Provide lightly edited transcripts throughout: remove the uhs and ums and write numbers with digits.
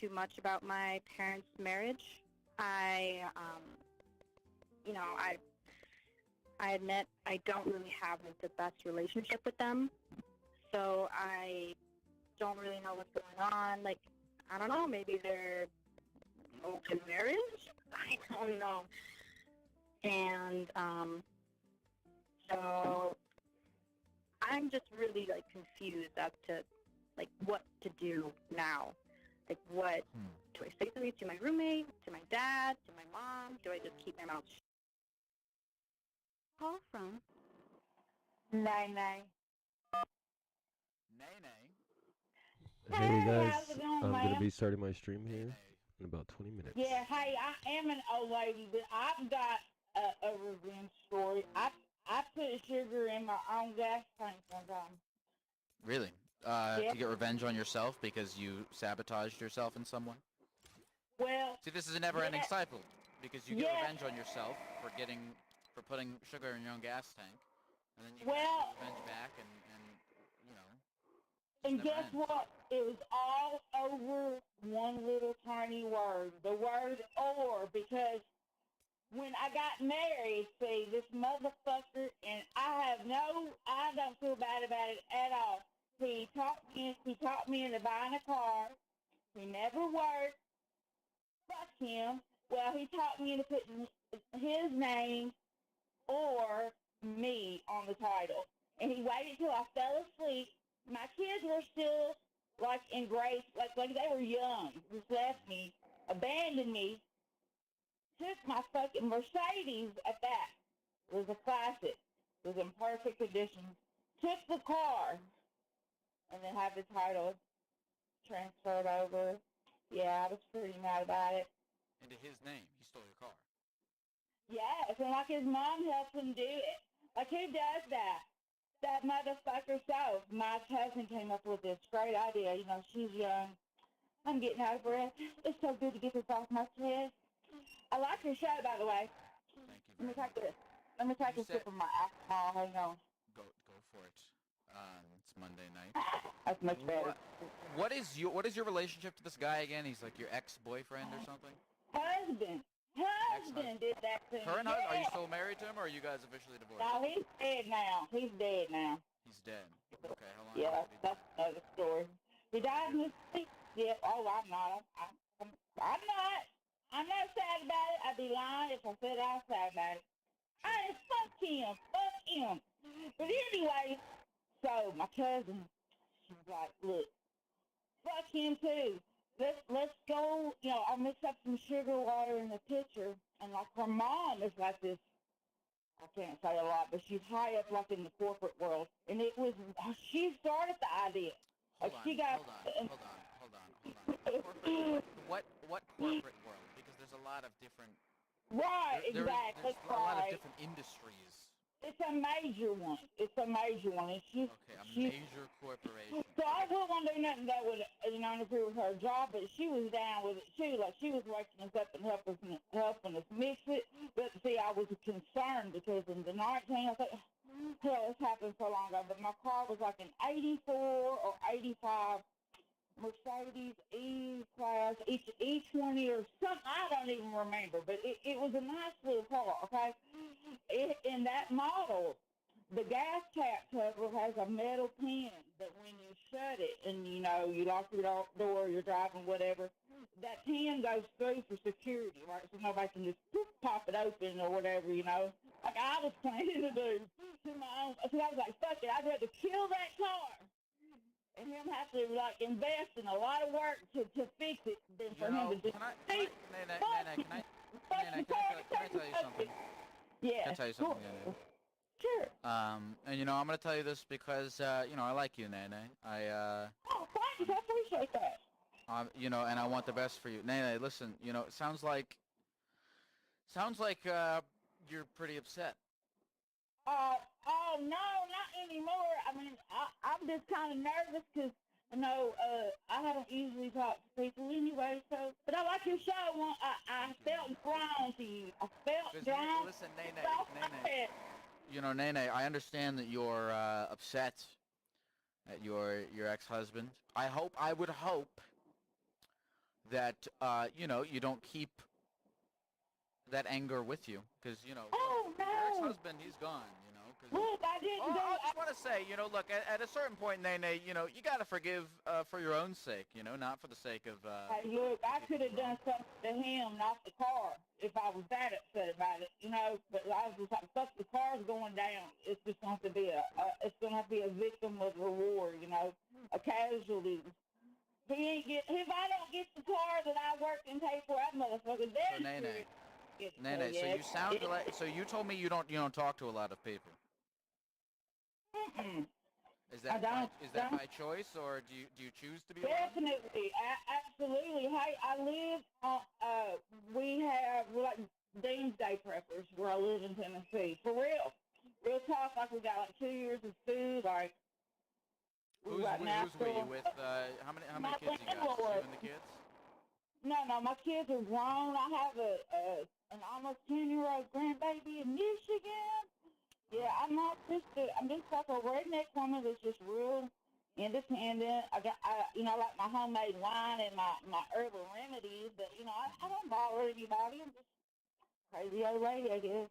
too much about my parents' marriage. I, you know, I admit I don't really have like the best relationship with them, so I don't really know what's going on. Like, I don't know, maybe they're open marriage? I don't know. And so I'm just really like confused as to like what to do now. Like, what do I say something to my roommate, to my dad, to my mom? Do I just keep my mouth shut? Call from Nay, nay. Nay, nay. Hey Hey, how's guys, it going, I'm gonna ma'am? be starting my stream Nay, here nay. in about 20 minutes. Yeah, hey, I am an old lady, but I've got a revenge story. I put sugar in my own gas tank one time. Really? Yeah. To get revenge on yourself because you sabotaged yourself in some way? Well, See, this is a never-ending yeah, cycle because you get yeah. revenge on yourself for putting sugar in your own gas tank, and then you get Well, revenge back, and you know, it just and never guess ends. what? It was all over one little tiny word, the word "or," because when I got married, see, this motherfucker, and I don't feel bad about it at all. He talked me into buying a car. He never worked. Fuck him. Well, he taught me into putting his name or me on the title. And he waited till I fell asleep. My kids were still like in grade, like they were young. Just left me, abandoned me, took my fucking Mercedes at that. It was a classic. It was in perfect condition. Took the car and then had the title transferred over. Yeah, I was pretty mad about it. Into his name, he stole your car. Yes, and like his mom helped him do it. Like, who does that? That motherfucker. So my cousin came up with this great idea. You know, she's young. I'm getting out of breath. It's so good to get this off my chest. I like your show, by the way. Thank you Let very me take much. this. Let me take You a said sip of my alcohol. Hang on. go for it. It's Monday night. That's much better. What is your relationship to this guy again? He's like your ex-boyfriend or something? Husband. Ex-husband. Husband did that to me. Current husband? Are you Yeah. still married to him, or are you guys officially divorced? No, he's dead now. He's dead now. He's dead. Okay, how long ago Yeah, did he that's die? another story. He Sorry to died hear in that. his sleep. Yeah. Oh, I'm not. I'm not. I'm not sad about it. I'd be lying if I said I was sad about it. Sure. Fuck him. Fuck him. But anyway, so my cousin, she was like, look, fuck him too. Let's go. You know, I'll mix up some sugar water in the pitcher, and like her mom is like this. I can't say a lot, but she's high up like in the corporate world, and it was she started the idea. Like Hold on, she got. hold on, hold on, hold on, hold on. Corporate, what corporate world? Because there's a lot of different Right, there's exactly, a lot of right. different industries. It's a major one. It's a major one. And Okay, a she's major corporation. so I wouldn't want to do nothing that would, interfere with her job, but she was down with it too. Like, she was waking us up and helping us mix it. But see, I was concerned because in the 19, I thought, hell, this happened so long ago. But my car was like an 84 or 85 Mercedes E-Class, E20 or something. I don't even remember, but it was a nice little car, okay? In that model, the gas tap cover has a metal pin that when you shut it and, you know, you lock your door, you're driving, whatever, that pin goes through for security, right? So nobody can just pop it open or whatever, you know? Like I was planning to do to my own. So I was like, fuck it, I'd rather kill that car and him have to like invest in a lot of work to fix it than You for him know, to just can I, Nene, can I tell you something? Yeah, Can I tell you sure. something, Nene? Sure. And you know, I'm gonna tell you this because you know, I like you, Nene. Oh, thanks. I appreciate that. You know, and I want the best for you, Nene. Listen, you know, it sounds like you're pretty upset. Oh no, not anymore. I mean, I'm just kind of nervous because I haven't usually talked to people anyway. So, but I like your show. I Thank you, felt Nene. drawn to you. I felt Because drawn. listen, Nene, So Nene. bad. You know, Nene, I understand that you're upset at your ex-husband. I would hope that you know, you don't keep that anger with you, because you know, Oh look, your no! ex-husband, he's gone, you know. Cause, Look, I didn't do. I just want to say, you know, look, at a certain point, Nene, you know, you gotta forgive for your own sake, you know, not for the sake of. Hey, look, I could have done something to him, not the car, if I was that upset about it, you know. But I was just like, fuck, the car's going down. It's just going to have to be it's going to have to be a victim of reward, you know, a casualty. He ain't get. If I don't get the car that I worked and paid for, that motherfucker So then. Nene, so you sound like, so you told me you don't talk to a lot of people. Mm-mm. Is that by choice, or do you choose to be alone? Definitely, absolutely. Hey, I live on. We have like doomsday preppers where I live in Tennessee. For real talk. Like we got like 2 years of food. Like Who's we with? How many kids you got? Just you and the kids? No, my kids are grown. I have an almost 10-year-old grandbaby in Michigan. Yeah, I'm just like a redneck woman that's just real independent. I like my homemade wine and my herbal remedies, but I don't bother anybody. I'm just crazy old lady, I guess.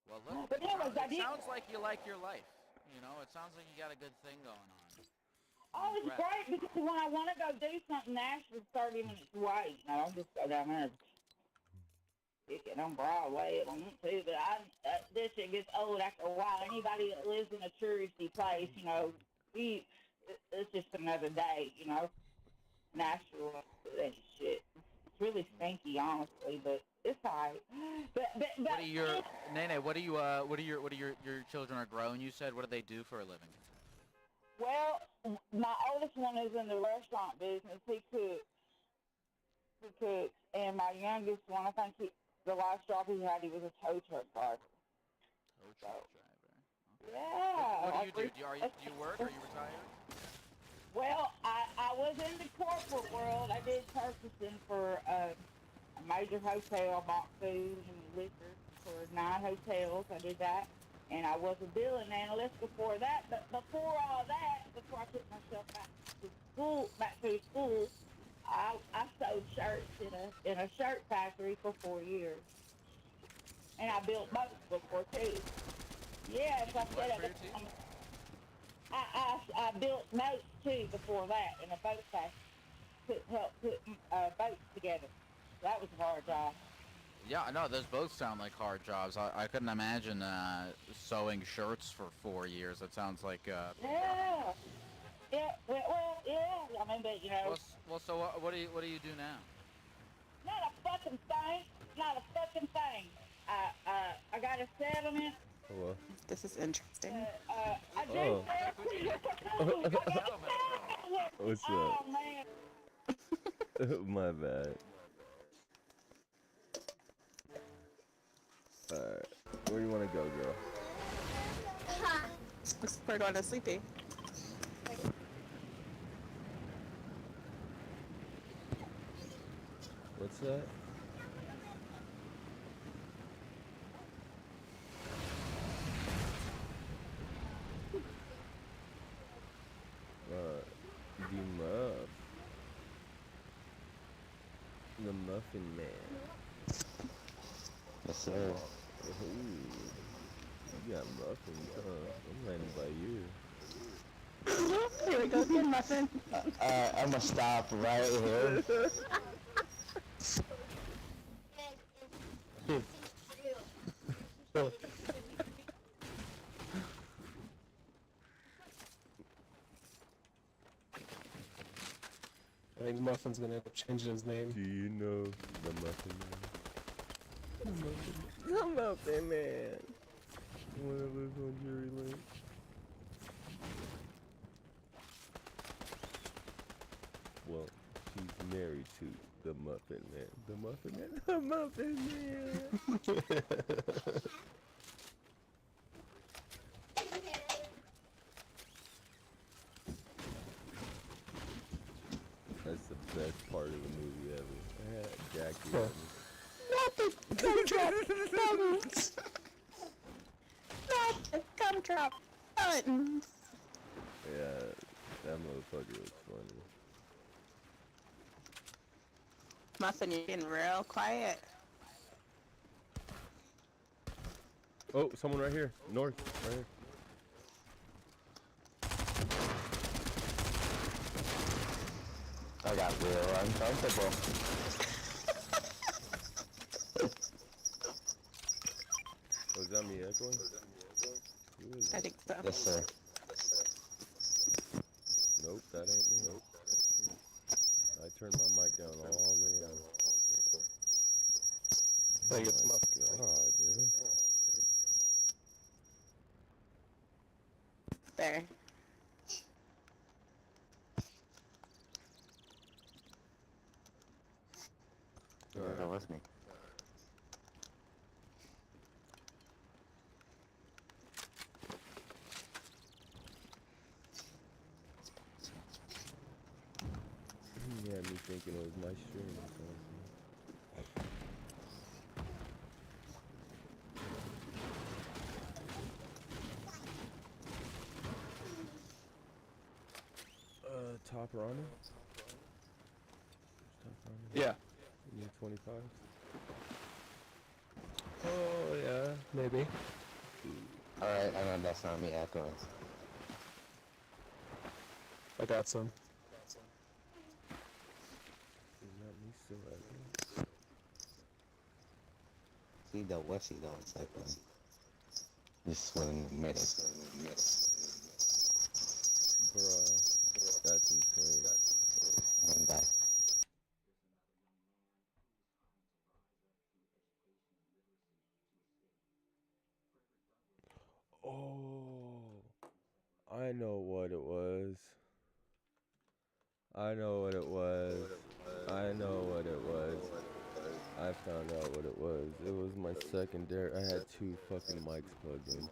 Well, look, but anyways, it sounds like you like your life. You know, it sounds like you got a good thing going on. Oh, it's great because when I want to go do something, Nashville's 30 minutes away. No, I'll just go down there. Stick it on Broadway if I want to, but this shit gets old after a while. Anybody that lives in a touristy place, it's just another day, Nashville, that shit. It's really stinky, honestly, but it's alright. But what are your Nene? What are your children are grown? You said, what do they do for a living? Well, my oldest one is in the restaurant business. He cooks, and my youngest one, I think the last job he had, he was a tow truck driver. Tow truck driver. Okay. Yeah. What do you do? Do you work? Are you retired? Well, I was in the corporate world. I did purchasing for a major hotel, bought food and liquor for 9 hotels. I did that. And I was a billing analyst before that. But before all that, before I took myself back to school, I sewed shirts in a shirt factory for 4 years. And I built boats before too. Yes, I said I built boats too before that in a boat factory. Help put boats together. That was a hard job. Yeah, no, those both sound like hard jobs. I couldn't imagine sewing shirts for 4 years. That sounds like yeah. Well, yeah. I mean, but Well, so what do you do now? Not a fucking thing. Not a fucking thing. I got a settlement. Hello. This is interesting. I do. What's oh, up? Man. My bad. Alright. Where do you want to go, girl? Looks like we're going to sleepy. What's that? The Muffin Man. Yes, sir. Ooh, you got muffins, huh? I'm running by you. Here we go, good muffin. I'm gonna stop right here. I think Muffin's gonna end up changing his name. Do you know the Muffin Man? The Muffin Man. The one that lives on Jury Lane. Well, she's married to the Muffin Man. The Muffin Man. The Muffin Man. That's the best part of the movie ever. I had Jackie on me. Not the gumdrop buttons. Not the gumdrop buttons. Yeah, that motherfucker was funny. Muffin, you're getting real quiet. Oh, someone right here. North, right here. I got real uncomfortable. Was that me echoing? Who is I it? think so. Yes, sir. Nope, that ain't me. I turned my mic down all the way. I think Oh it's my Muffin. god, dude. There. Yeah, that was me. Yeah, me thinking it was my stream. Top runner? Top runner? Yeah. You need 25? Oh, yeah. Maybe. Alright, I know that's not me echoing. I got some. Is that me still echoing? See, though, what's he though? It's like, just wouldn't admit it. Bruh, that's insane. And die. Oh, I know what it was. I know what it was. I know what it was. I found out what it was. It was my secondary. I had two fucking mics plugged in.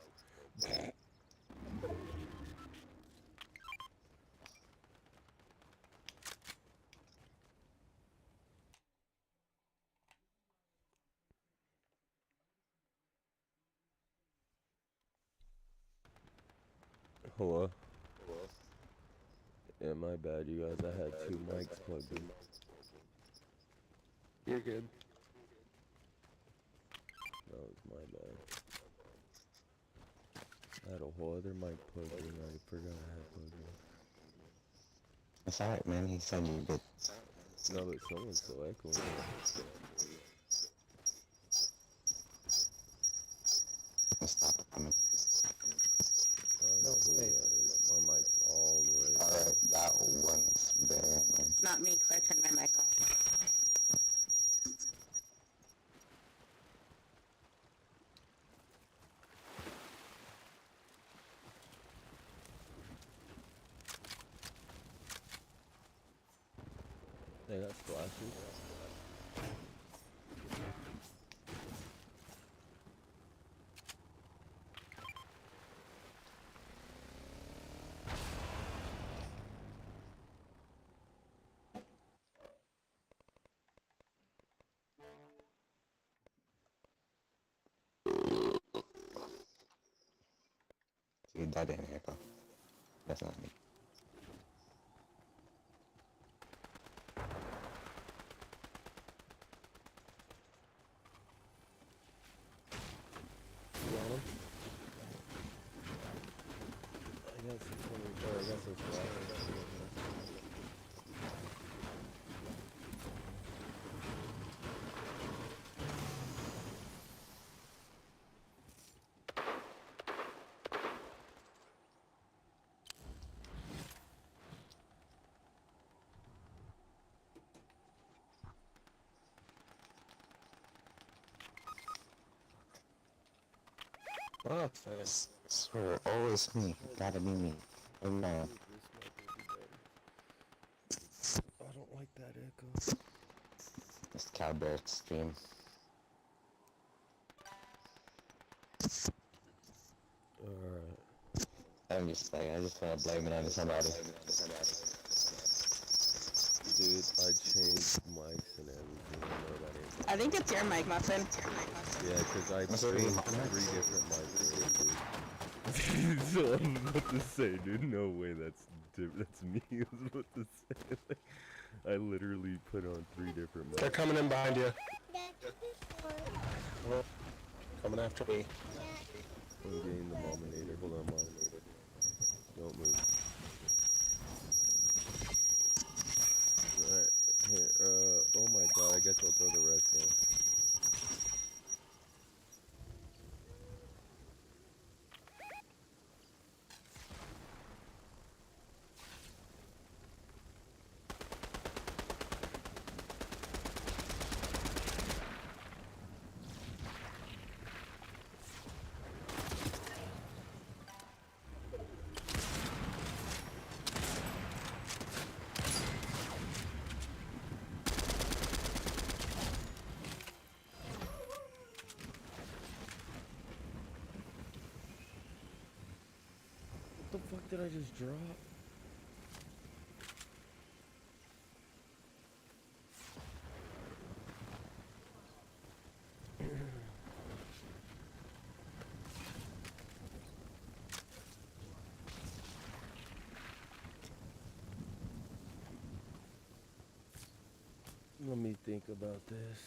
Hello? Yeah, my bad, you guys. I had two mics plugged in. You're good. That was my bad. I had a whole other mic plugged in. I forgot I had plugged in. It's alright, man. He said you good. No, but someone's still echoing. Stop it coming. I don't know who that is. My mic's all the way Alright, down. that one is very annoying. It's not me because I turned my mic off. They got splashes. Dude, that didn't echo. That's not me. You want them? I got some 20, or I got some splashes. Oh, nice. Swear, always me. Gotta be me. Oh no. I don't like that echo. It's Cowbear Extreme. Alright. I'm just like, I just wanna blame it on somebody. Dude, I changed mics and everything. I know that ain't I think it's your mic, Muffin. Yeah, because I What's up, changed Muffin? 3 different mics already, dude. So I'm about to say, dude, no way that's me. I was about to say, like, I literally put on 3 different mics. They're coming in behind you. Oh, coming after me. I'm getting the Mominator. Hold on, Mominator. Don't move. Alright, here, oh my god, I guess I'll throw the rest now. What the fuck did I just drop? Let me think about this.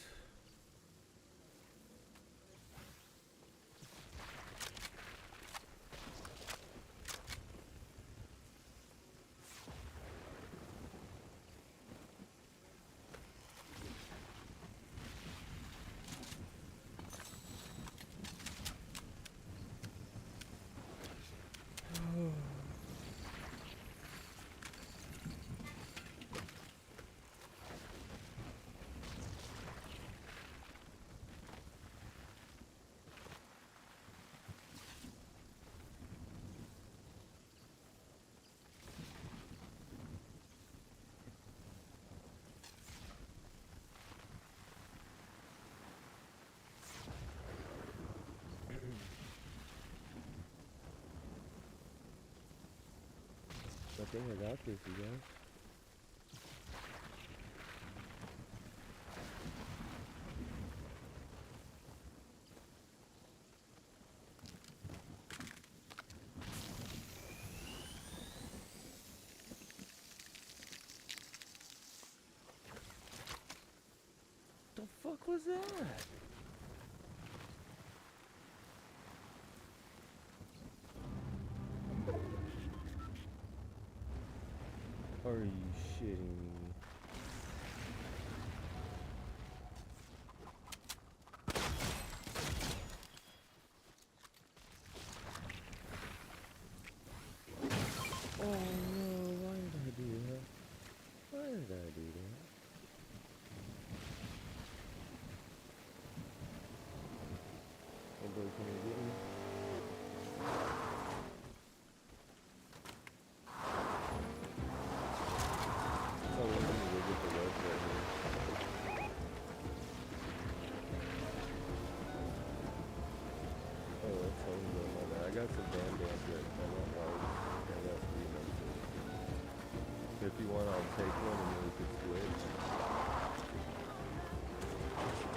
I think I got this, you guys. The fuck was that? Are you shitting me? Oh no, why did I do that? Why did I do that? Hey boy, can you get me? Oh, we need to go get the ledge right here. Oh, that's sounds good, my bad. I got some bandits right. I got large. I got 3 numbers. If you want, I'll take one and then we can switch.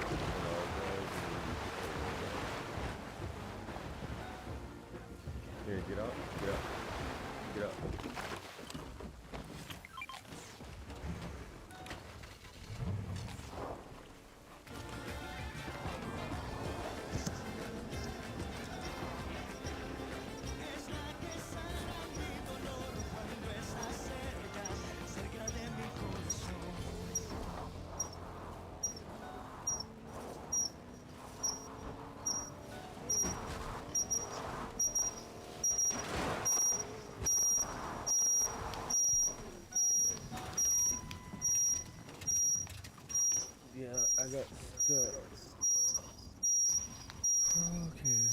And I'll guys, and then you can take one back. Here, get up. Get up. Get up. Yeah, I got stuck. Okay.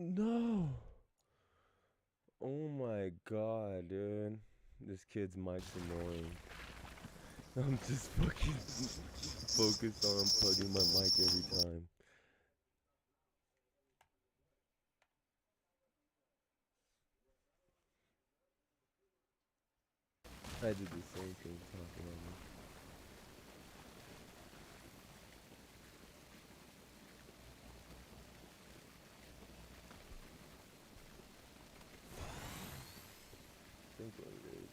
No. Oh my god, dude. This kid's mic's annoying. I'm just fucking focused on unplugging my mic every time. I did the same thing talking on me. I think what it is.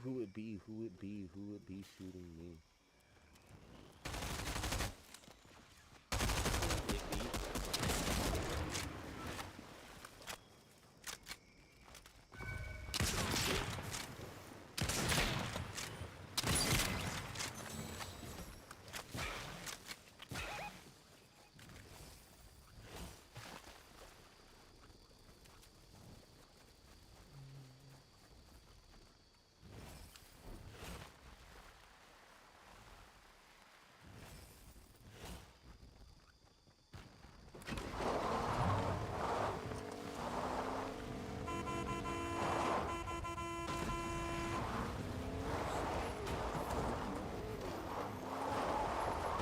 Who would be? Who would be? Who would be shooting me?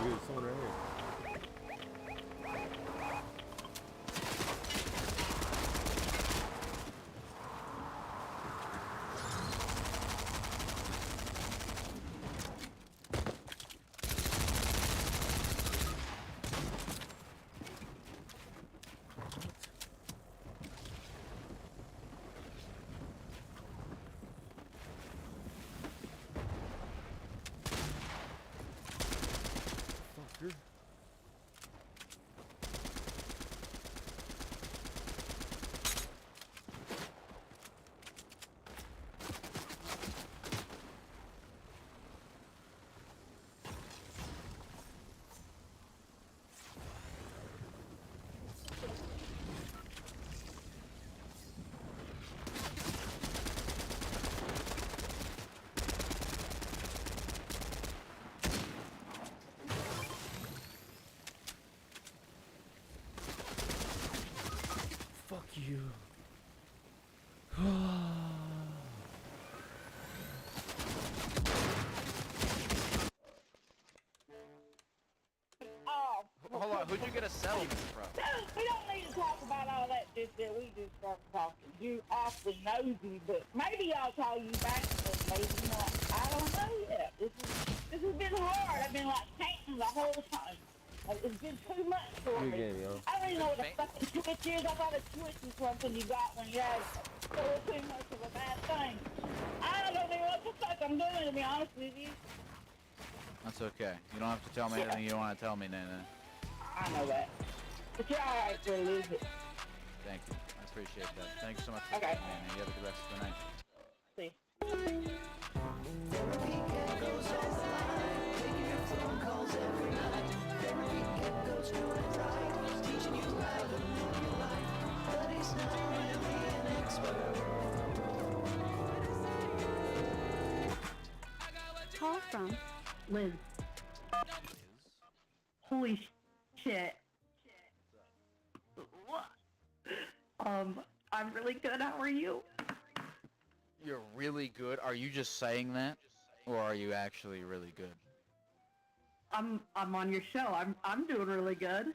Dude, someone right here. Fucker. Fuck you. Oh, Hold on, who'd you get a settlement from? we don't need to talk about all that shit that we just started talking. You awfully nosy, but maybe I'll call you back, but maybe not. I don't know yet. This has been hard. I've been like painting the whole time. Like, it's been too much for Good me. game, yo. I don't even know what a fucking switch is. I thought a switch was something you got when you had too much of a bad thing. I don't know what the fuck I'm doing, to be honest with you. That's okay. You don't have to tell me anything you don't want to tell me, Nana. I know that. But you're alright for a little bit. Thank you. I appreciate that. Thank you so much for Okay. coming, Nana. You have a good rest of the night. See. Call from Liz. Holy shit. I'm really good. How are you? You're really good. Are you just saying that? Or are you actually really good? I'm on your show. I'm doing really good.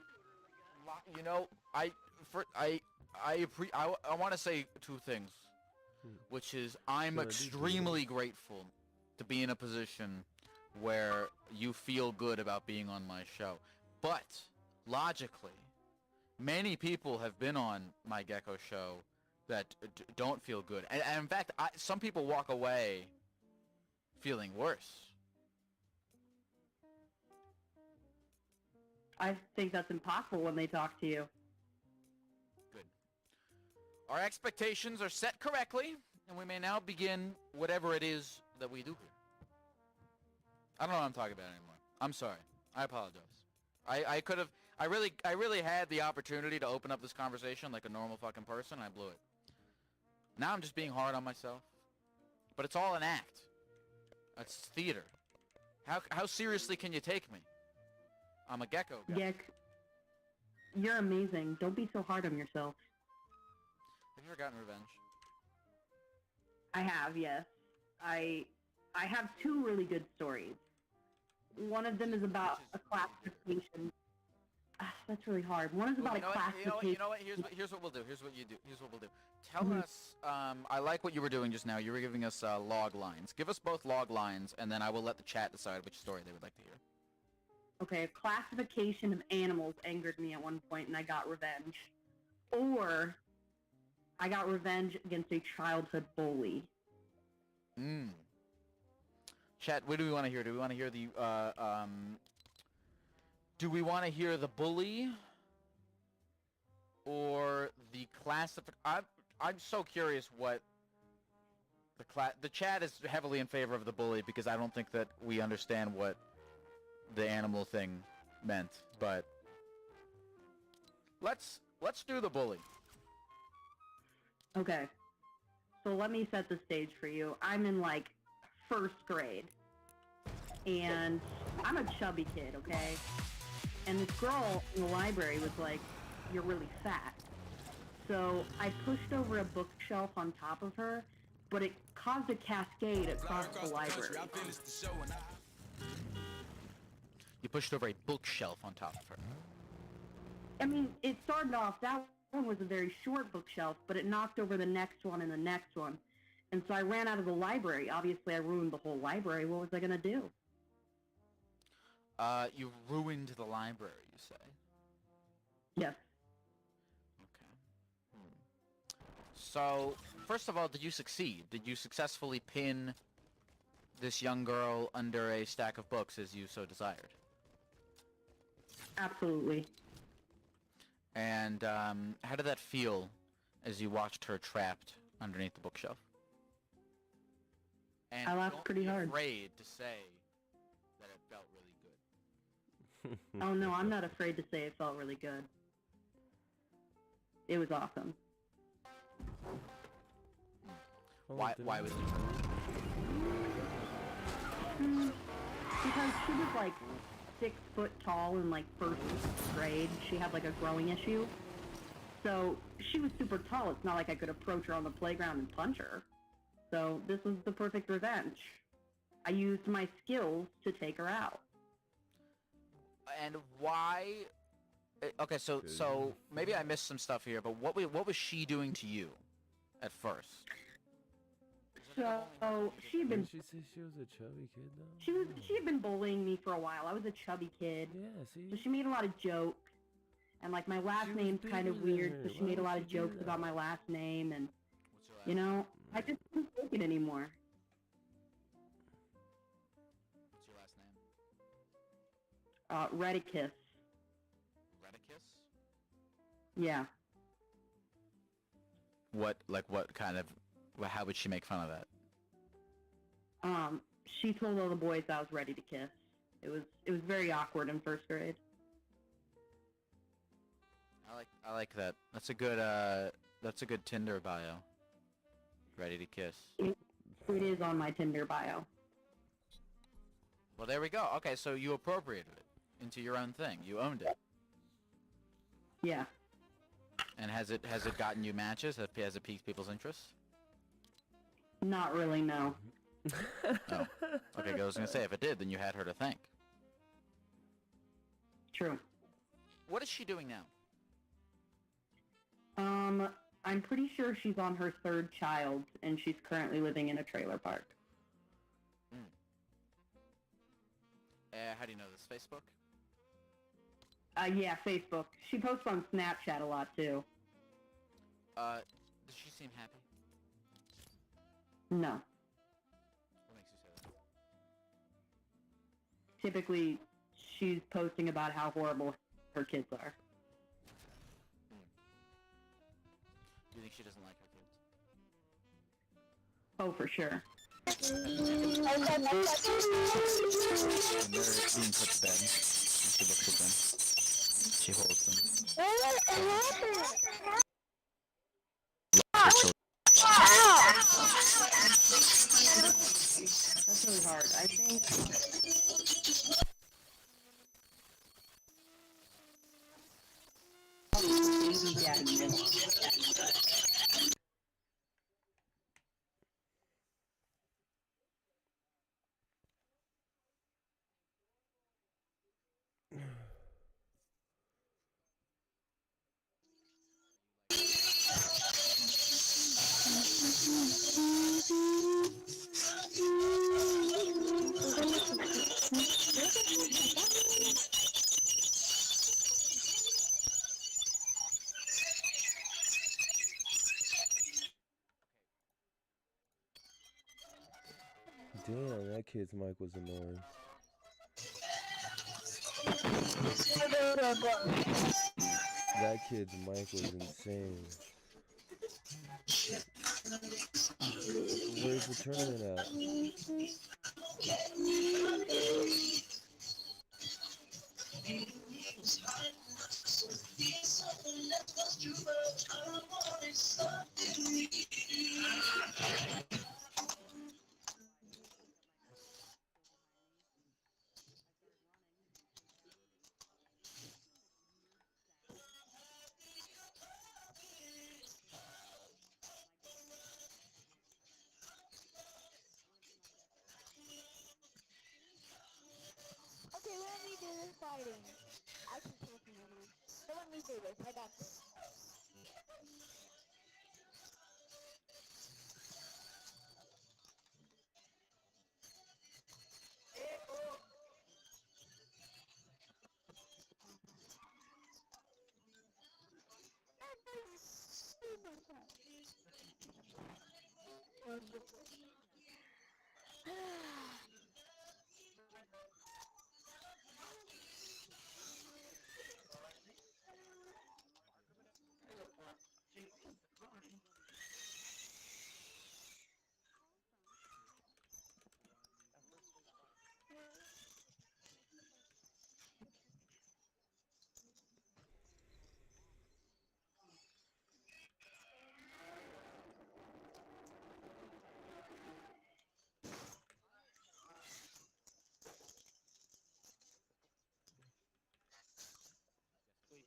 You know, I want to say two things, which is I'm extremely grateful to be in a position where you feel good about being on my show. But logically, many people have been on my Gecko show that don't feel good, and in fact, some people walk away feeling worse. I think that's impossible when they talk to you. Good. Our expectations are set correctly, And we may now begin whatever it is that we do here. I don't know what I'm talking about anymore. I'm sorry. I apologize. I really had the opportunity to open up this conversation like a normal fucking person, and I blew it. Now I'm just being hard on myself. But it's all an act. It's theater. How seriously can you take me? I'm a gecko guy. Gek, you're amazing. Don't be so hard on yourself. Have you ever gotten revenge? I have, yes. I have two really good stories. One of them is about a classification. That's really hard. One is about a classification. You know what? Here's what we'll do. Here's what we'll do. Tell us. I like what you were doing just now. You were giving us log lines. Give us both log lines, and then I will let the chat decide which story they would like to hear. Okay, a classification of animals angered me at one point, and I got revenge. Or I got revenge against a childhood bully. Chat, what do we want to hear? Do we want to hear the do we want to hear the bully or the I'm so curious what the chat is heavily in favor of the bully because I don't think that we understand what the animal thing meant, but let's do the bully. Okay. So let me set the stage for you. I'm in, like, first grade. And I'm a chubby kid, okay? And this girl in the library was like, "You're really fat." So I pushed over a bookshelf on top of her, but it caused a cascade across the library. You pushed over a bookshelf on top of her. I mean, it started off, that one was a very short bookshelf, but it knocked over the next one and the next one. And so I ran out of the library. Obviously, I ruined the whole library. What was I going to do? You ruined the library, you say? Yes. Okay. So, first of all, did you succeed? Did you successfully pin this young girl under a stack of books as you so desired? Absolutely. And how did that feel as you watched her trapped underneath the bookshelf? And I laughed pretty hard. Don't be afraid to say that it felt really good. Oh no, I'm not afraid to say it felt really good. It was awesome. Why was it? Because she was like 6 foot tall in like first grade. She had like a growing issue. So she was super tall. It's not like I could approach her on the playground and punch her. So this was the perfect revenge. I used my skills to take her out. And why? Okay, so maybe I missed some stuff here, but what was she doing to you at first? So she'd been. Didn't she say she was a chubby kid though? She had been bullying me for a while. I was a chubby kid. Yeah, see. So she made a lot of jokes. And like my last She was name's kind of bigger than weird, her. so she Why made a would lot she of do jokes that? about my last name, and What's your last you know, I just couldn't take it anymore. What's your last name? Redicus. Redicus? Yeah. What kind of? How would she make fun of that? She told all the boys I was ready to kiss. It was very awkward in first grade. I like that. That's a good Tinder bio. Ready to kiss. It is on my Tinder bio. Well, there we go. Okay, so you appropriated it into your own thing. You owned it. Yeah. And has it gotten you matches? Has it piqued people's interest? Not really, no. Oh. Okay, I was gonna say if it did, then you had her to thank. True. What is she doing now? I'm pretty sure she's on her 3rd child, and she's currently living in a trailer park. How do you know this? Facebook? Yeah, Facebook. She posts on Snapchat a lot, too. Does she seem happy? No. What makes you say that? Typically, she's posting about how horrible her kids are. Do you think she doesn't like her kids? Oh, for sure. When they're being put to bed, she looks at them. She holds them. That's really hard. I think baby daddy milk. Damn, that kid's mic was annoying. That kid's mic was insane. Where's the tournament at? Okay, let me do this fighting. I can kill someone. So let me do this. I got this.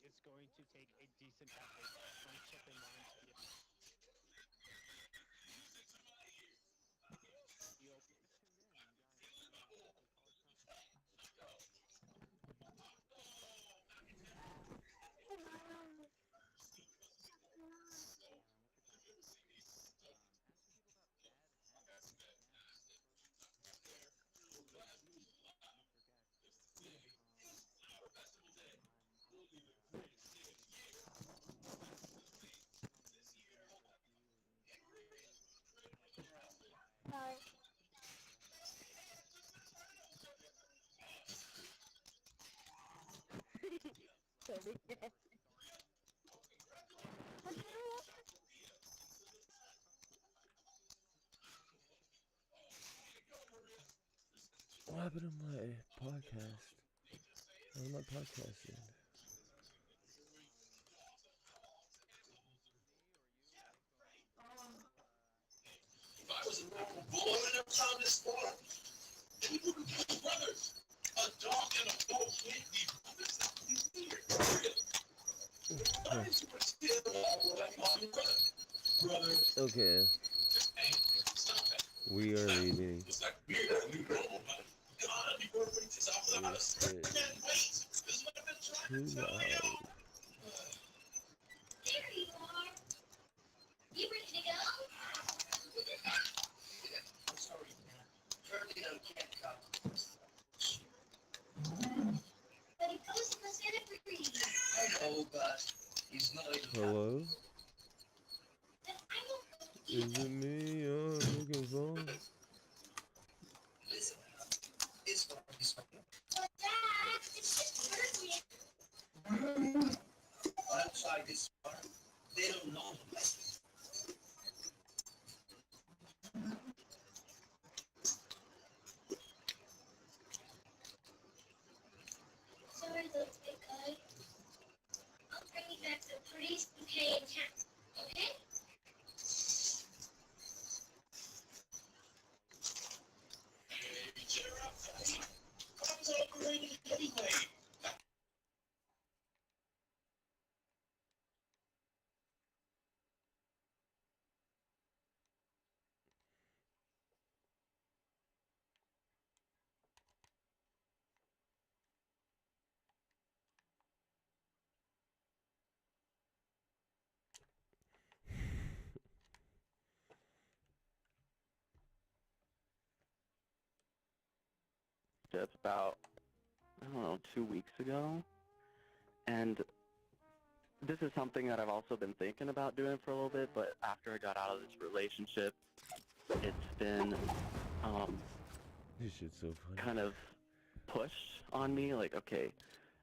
It's going to take a decent effort from chipping lines to get. Sorry. What happened to my podcast? I'm not podcasting. If I was a local bull, I would have never found this far. And we wouldn't be brothers. A dog and a bull can't be brothers. Okay. We are leaving. It's like weird that we know about it. God, before everybody takes off without us. Man, wait. This is what I've been trying to tell you. There you are. You ready to go? I'm sorry, man. Ferdinand can't come. But he goes to the Santa Cruz. I know, but he's not even Hello? Then I will go Is it me you're looking for? listen. It's fine. It's fine. But Dad, it's just perfect. Outside this farm, they don't know. relationship about, I don't know, 2 weeks ago. And this is something that I've also been thinking about doing for a little bit, but after I got out of this relationship, it's been This shit's so funny. kind of pushed on me, like, okay,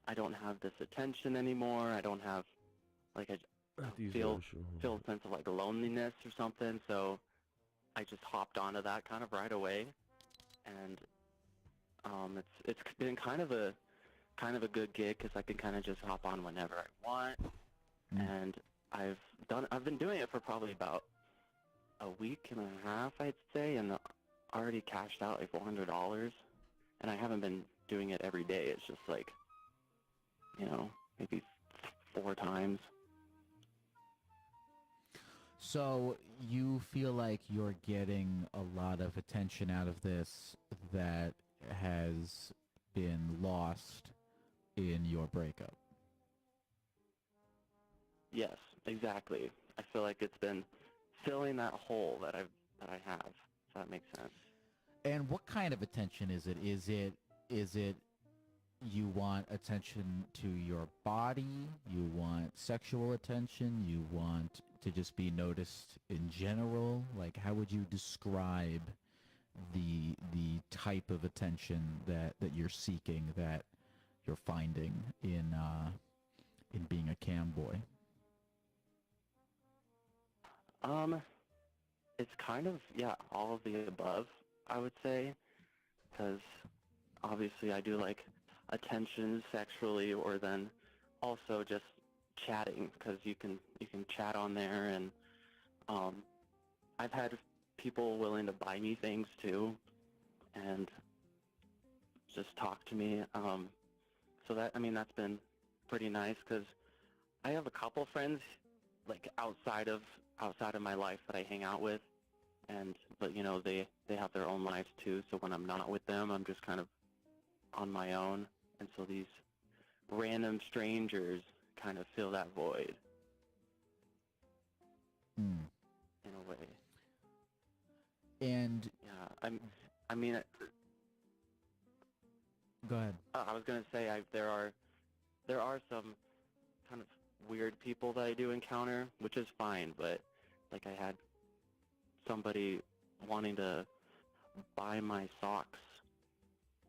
I don't have this attention anymore. I don't have, like, I feel a sense of, like, loneliness or something, so I just hopped onto that kind of right away. And it's been kind of a good gig because I can kind of just hop on whenever I want. And I've been doing it for probably about a week and a half, I'd say, and already cashed out like $400. And I haven't been doing it every day. It's just like, you know, maybe 4 times. So you feel like you're getting a lot of attention out of this that has been lost in your breakup. Yes, exactly. I feel like it's been filling that hole that I have. If that makes sense. And what kind of attention is it? Is it you want attention to your body? You want sexual attention? You want to just be noticed in general? Like, how would you describe the type of attention that you're seeking, that you're finding in being a cam boy? It's kind of, yeah, all of the above, I would say, because obviously I do like attention sexually, or then also just chatting, because you can chat on there, and I've had people willing to buy me things too, and just talk to me. So that, I mean, that's been pretty nice, because I have a couple friends like outside of my life that I hang out with, but you know, they have their own lives too, so when I'm not with them, I'm just kind of on my own, and so these random strangers kind of fill that void in a way. And yeah, I mean, go ahead. I was gonna say there are some kind of weird people that I do encounter, which is fine, but like I had somebody wanting to buy my socks,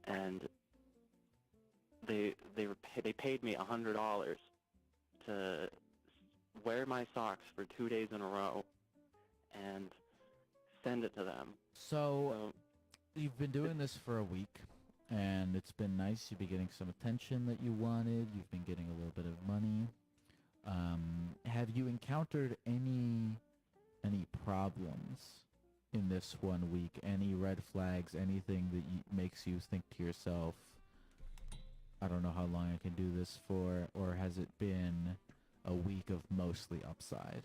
and they paid me $100 to wear my socks for 2 days in a row and send it to them. So you've been doing this for a week, and it's been nice. You've been getting some attention that you wanted. You've been getting a little bit of money. Have you encountered any problems in this 1 week? Any red flags? Anything that makes you think to yourself, I don't know how long I can do this for? Or has it been a week of mostly upside?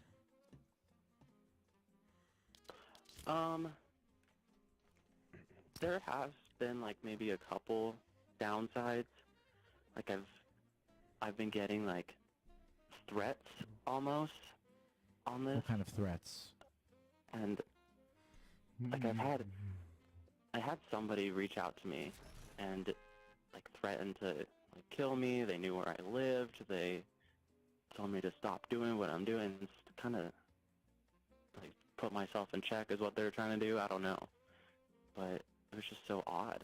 There has been like maybe a couple downsides. Like I've been getting like threats almost on this. What kind of threats? And like I had somebody reach out to me and like threatened to like kill me. They knew where I lived. They told me to stop doing what I'm doing. It's kind of like put myself in check is what they're trying to do. I don't know, but it was just so odd.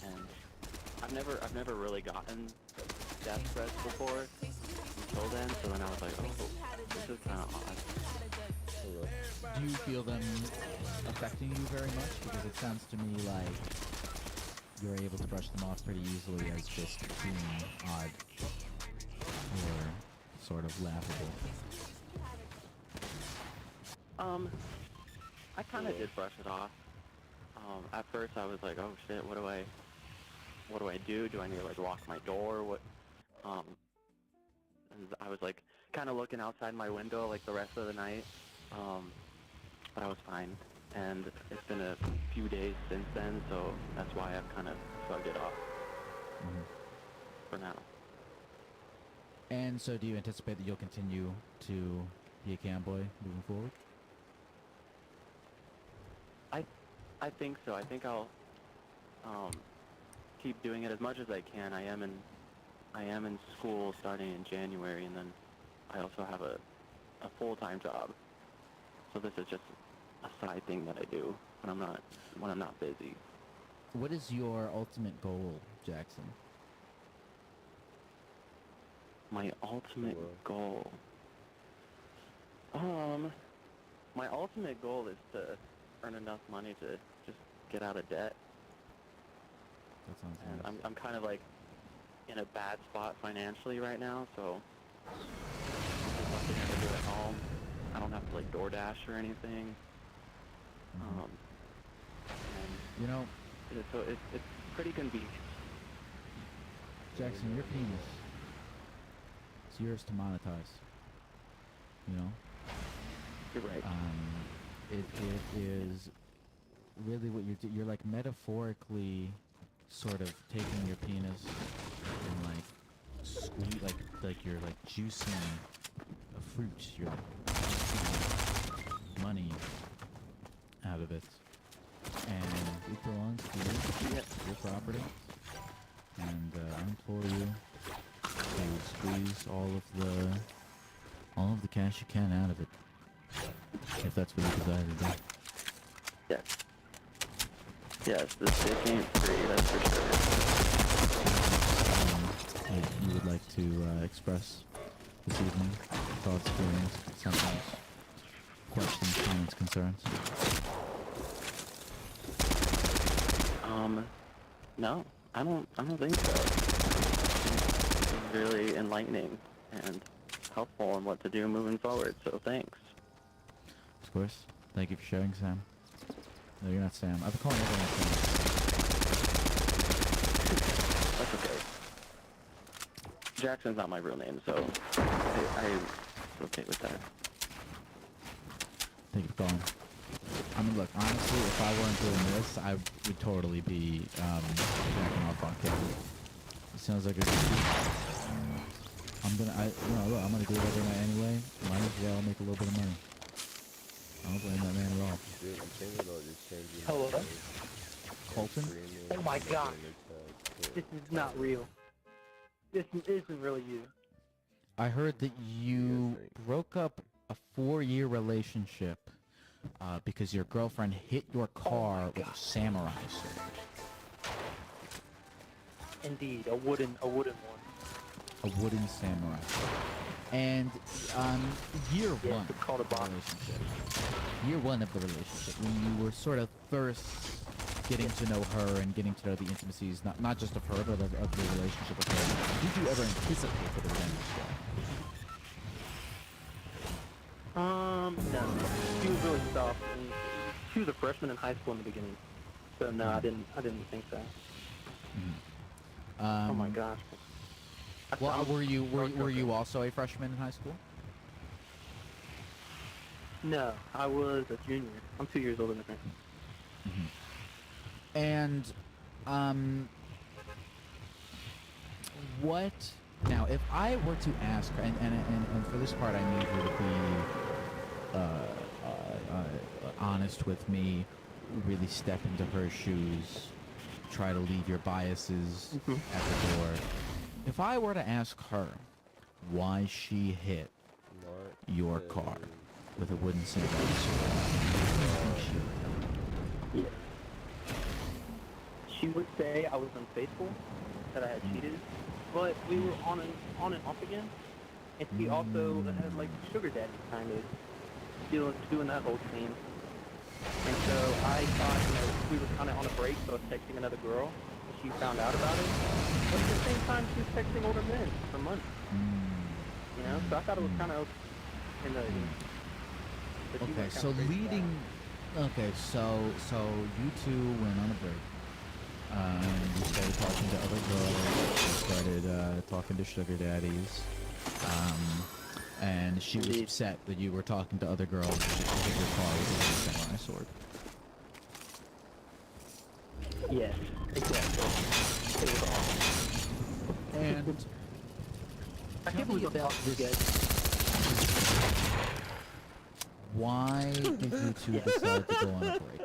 And I've never really gotten death threats before until then. So then I was like, oh, this is kind of odd. Do you feel them affecting you very much? Because it sounds to me like you're able to brush them off pretty easily as just being odd or sort of laughable. I kind of did brush it off. At first I was like, oh shit, what do I do? Do I need to like lock my door? What? And I was like kind of looking outside my window like the rest of the night. But I was fine, and it's been a few days since then, so that's why I've kind of shrugged it off for now. And so do you anticipate that you'll continue to be a cam boy moving forward? I think so. I think I'll keep doing it as much as I can. I am in school starting in January, and then I also have a full-time job. So this is just a side thing that I do when I'm not busy. What is your ultimate goal, Jackson? My ultimate goal. My ultimate goal is to earn enough money to just get out of debt. That sounds And nice. I'm kind of like in a bad spot financially right now, so there's nothing I can do at home. I don't have to like DoorDash or anything. And You know, so it's pretty convenient. Jackson, your penis. It's yours to monetize. You know? You're right. It is really what you're like metaphorically sort of taking your penis and like squeeze, like you're like juicing a fruit. You're like juicing money out of it, and it belongs to you. It's your property, and I implore you to squeeze all of the cash you can out of it, if that's what you desire to do. Yes. Yes, this dick ain't free, that's for sure. You would like to express this evening? Thoughts, feelings, sentiments, questions, comments, concerns? No, I don't think so. It's really enlightening and helpful in what to do moving forward, so thanks. Of course. Thank you for sharing, Sam. No, you're not Sam. I've been calling everyone Sam. That's okay. Jackson's not my real name, so I'm okay with that. Thank you for calling. I mean, look, honestly, if I weren't doing this, I would totally be jacking off on camera. It sounds like a good I'm gonna do it every night anyway. Might as well make a little bit of money. I don't blame that man at all. Dude, I'm thinking about just changing Hello? my Colton? Oh my god. This is not real. This isn't really you. I heard that you broke up a 4-year relationship because your girlfriend hit your car with a samurai sword. Indeed, a wooden one. A wooden samurai. And year one it's called a of the relationship. Year one of the relationship, when you were sort of first getting to know her and getting to know the intimacies, not just of her, but of the relationship with her, did you ever anticipate that it would end this way? No. She was really soft. And she was a freshman in high school in the beginning. So no, I didn't think so. Oh my gosh. Well, were you also a freshman in high school? No, I was a junior. I'm 2 years older than her. And what now? If I were to ask her, and for this part, I need you to be honest with me, really step into her shoes, try to leave your biases at the door. If I were to ask her why she hit your car with a wooden samurai sword, what do you think she would tell you? Yeah. She would say I was unfaithful, that I had cheated, but we were on and off again. And she also had like sugar daddy kind of doing that whole thing. And so I thought, we were kind of on a break, so I was texting another girl, and she found out about it. But at the same time, she was texting older men for money. So I thought it was kind of in the. Okay, so you two went on a break. You started talking to other girls. You started talking to sugar daddies. And she was upset that you were talking to other girls and she hit your car with a samurai sword. Yes, exactly. It was awesome. And I can't believe about this. Why did you two decide to go on a break?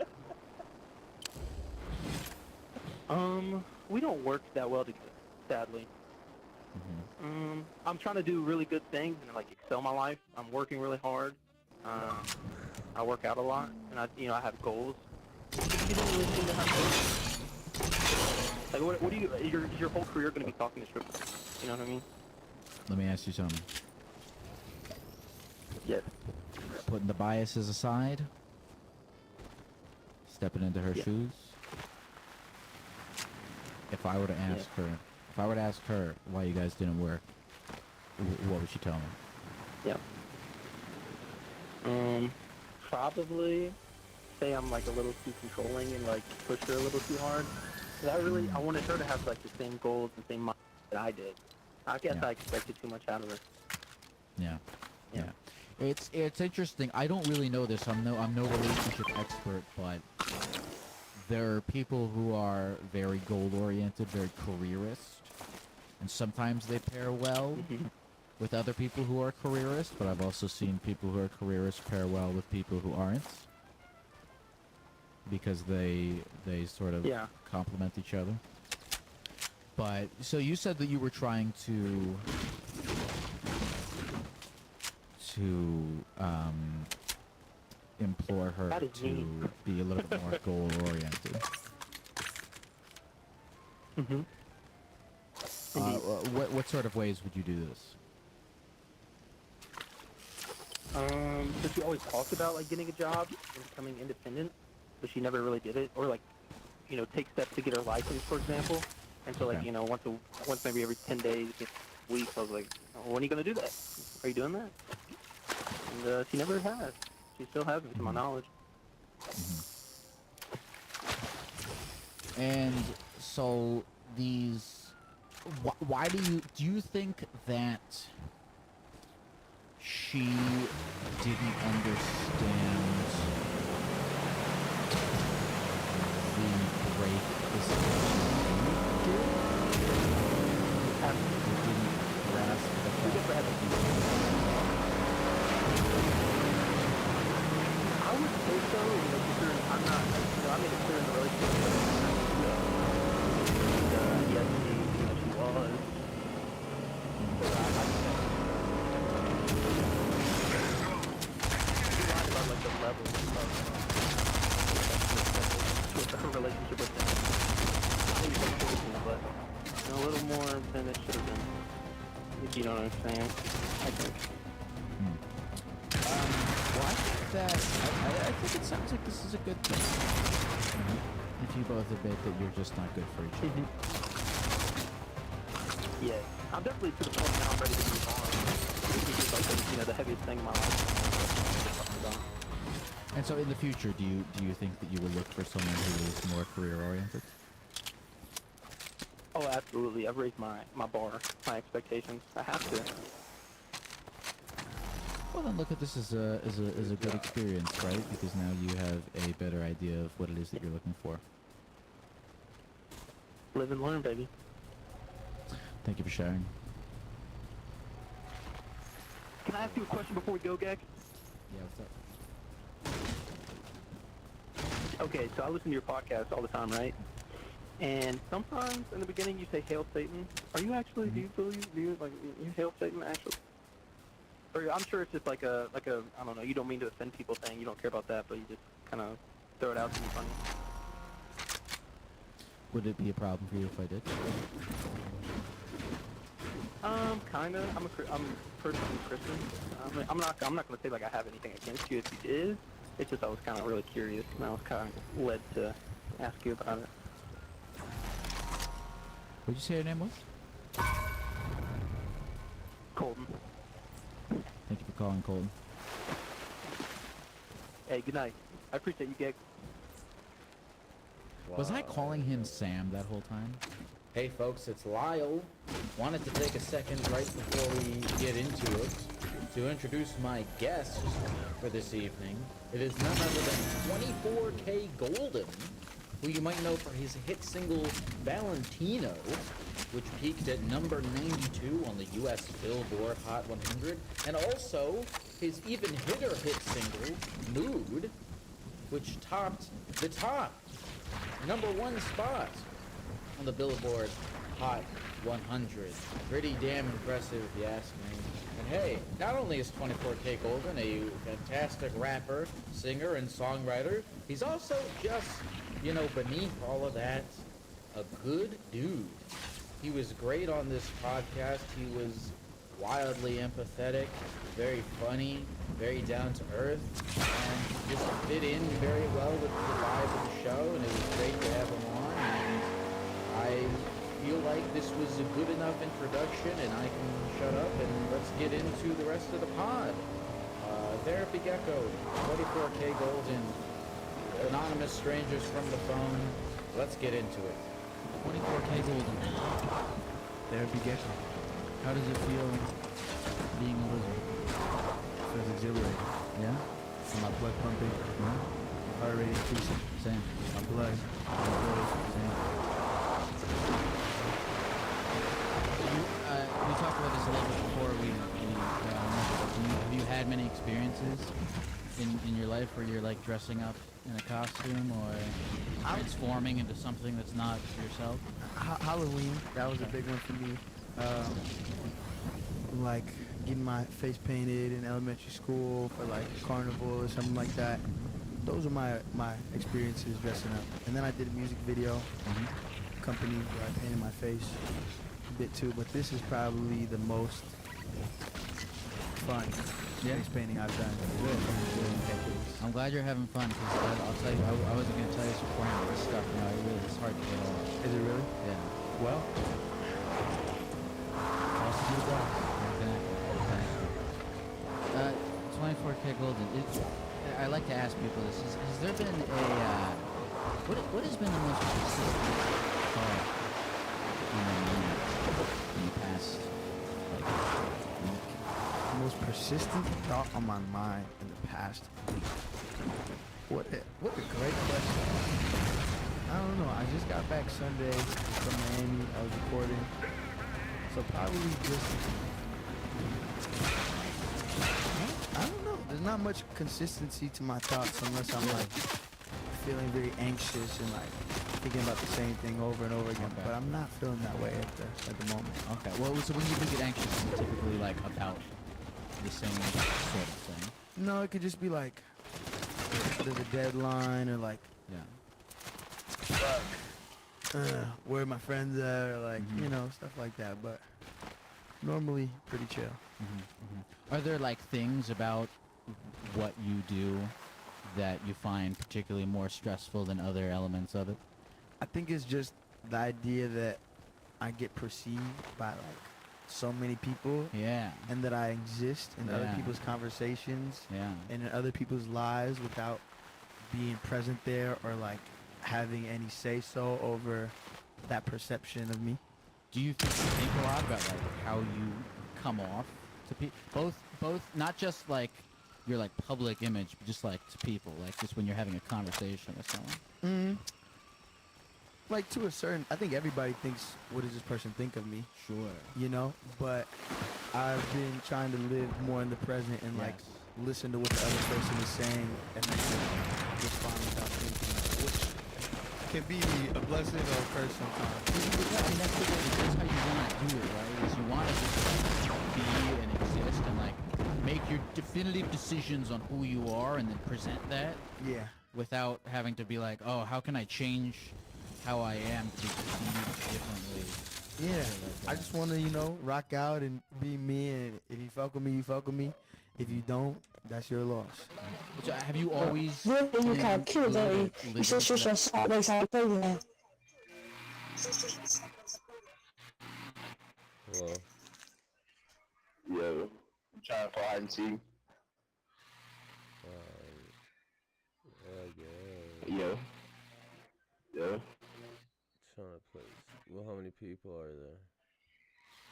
we don't work that well together, sadly. Mm-hmm. I'm trying to do really good things and like excel my life. I'm working really hard. I work out a lot, and I have goals. You don't really seem to have goals. Like, what do you? Is your whole career going to be talking to strippers? You know what I mean? Let me ask you something. Yes. Putting the biases aside, stepping into her shoes. If I were to ask her why you guys didn't work, what would she tell me? Yeah. Probably say I'm like a little too controlling and like push her a little too hard. 'Cause I wanted her to have like the same goals and same mind that I did. I guess I expected too much out of her. Yeah. It's interesting. I don't really know this. I'm no relationship expert, but there are people who are very goal-oriented, very careerist, and sometimes they pair well with other people who are careerists, but I've also seen people who are careerists pair well with people who aren't, because they sort of complement each other. But so you said that you were trying to implore her to be a little bit more goal-oriented. What sort of ways would you do this? So she always talked about like getting a job and becoming independent, but she never really did it, or like, take steps to get her license, for example. And so like, once maybe every 10 days, weeks, I was like, oh, when are you gonna do that? Are you doing that? And she never has. She still hasn't, to my knowledge. And so these, why do you think that she didn't understand the break the situation did? Didn't grasp the fact I would say so, considering I'm not, I made it clear in the relationship that yes, she was. But I lied about like the level of her relationship with him. Maybe some but a little more than it should have been. If you know what I'm saying, I think. Well, I think that I think it sounds like this is a good thing. If you both admit that you're just not good for each other. Yeah, I'm definitely to the point now. I'm ready to move on. This is like the heaviest thing in my life. And so, in the future, do you think that you would look for someone who is more career oriented? Oh, absolutely. I've raised my bar, my expectations. I have to. Well, then look at this as a good experience, right? Because now you have a better idea of what it is that you're looking for. Live and learn, baby. Thank you for sharing. Can I ask you a question before we go, Gex? Yeah, what's up? Okay, so I listen to your podcast all the time, right? And sometimes in the beginning you say "Hail Satan." Are you actually? Do you hail Satan actually? Or I'm sure it's just like a I don't know. You don't mean to offend people thing. You don't care about that, but you just kind of throw it out to be funny. Would it be a problem for you if I did? Kinda. I'm personally Christian. I'm not gonna say like I have anything against you if you did. It's just I was kind of really curious, and I was kind of led to ask you about it. What did you say your name was? Colton. Thank you for calling, Colton. Hey, good night. I appreciate you, Gig. Was I calling him Sam that whole time? Hey folks, it's Lyle. Wanted to take a second right before we get into it to introduce my guest for this evening. It is none other than 24K Golden, who you might know for his hit single Valentino, which peaked at number 92 on the US Billboard Hot 100, and also his even hitter hit single, Mood, which topped the top #1 spot on the Billboard Hot 100. Pretty damn impressive if you ask me. And hey, not only is 24K Golden a fantastic rapper, singer, and songwriter, he's also just, you know, beneath all of that, a good dude. He was great on this podcast. He was wildly empathetic, very funny, very down to earth, and just fit in very well with the vibe of the show, and it was great to have him on. And I feel like this was a good enough introduction, and I can shut up and let's get into the rest of the pod. Therapy Gecko, 24K Golden, anonymous strangers from the phone. Let's get into it. 24K Golden. Therapy Gecko. How does it feel being a lizard? Feels exhilarating. Yeah? My blood pumping. Yeah? Heart rate increasing. Same. My blood. Same. We talked about this a little bit before have you had many experiences in your life where you're like dressing up in a costume or transforming into something that's not yourself? Halloween, that was a big one for me. Like getting my face painted in elementary school for like carnival or something like that. Those are my experiences dressing up. And then I did a music video, company where I painted my face a bit too. But this is probably the most fun face painting I've done. I'm glad you're having fun because I'll tell you, I wasn't going to tell you this beforehand. This stuff, you know, it's hard to get off. Is it really? Yeah. Well, also do that. Exactly. 24K Golden. I like to ask people this. Has there been a what has been the most persistent thought in the past week? The most persistent thought on my mind in the past week. What a great question. I don't know. I just got back Sunday from Miami. I was recording. So probably just I don't know. There's not much consistency to my thoughts unless I'm like feeling very anxious and like thinking about the same thing over and over again. Okay. But I'm not feeling that way at the moment. Okay. Well, so when you do get anxious, it's typically like about the same sort of thing. No, it could just be like there's a deadline or like where my friends are, or like you know, stuff like that. But normally pretty chill. Are there like things about what you do that you find particularly more stressful than other elements of it? I think it's just the idea that I get perceived by like so many people. Yeah. And that I exist in other people's conversations. Yeah. And in other people's lives without being present there or like having any say so over that perception of me. Do you think a lot about like how you come off to people? Both not just like your like public image, but just like to people, like just when you're having a conversation with someone. Like to a certain, I think everybody thinks, what does this person think of me? Sure. You know, but I've been trying to live more in the present and like listen to what the other person is saying and then respond without thinking, which can be a blessing or a curse sometimes. I mean, that's how you want to do it, right? Is you want to just like, be and exist and like make your definitive decisions on who you are and then present that. Yeah. Without having to be like, oh, how can I change how I am to be perceived differently? Yeah, I just want to, you know, rock out and be me, and if you fuck with me, you fuck with me. If you don't, that's your loss. Which, have you always... You can't kill them. You should shoot your shot next time you play with them. Hello. Yo, I'm trying to play hide and seek. Yo. Yo. Trying to play. Well, how many people are there?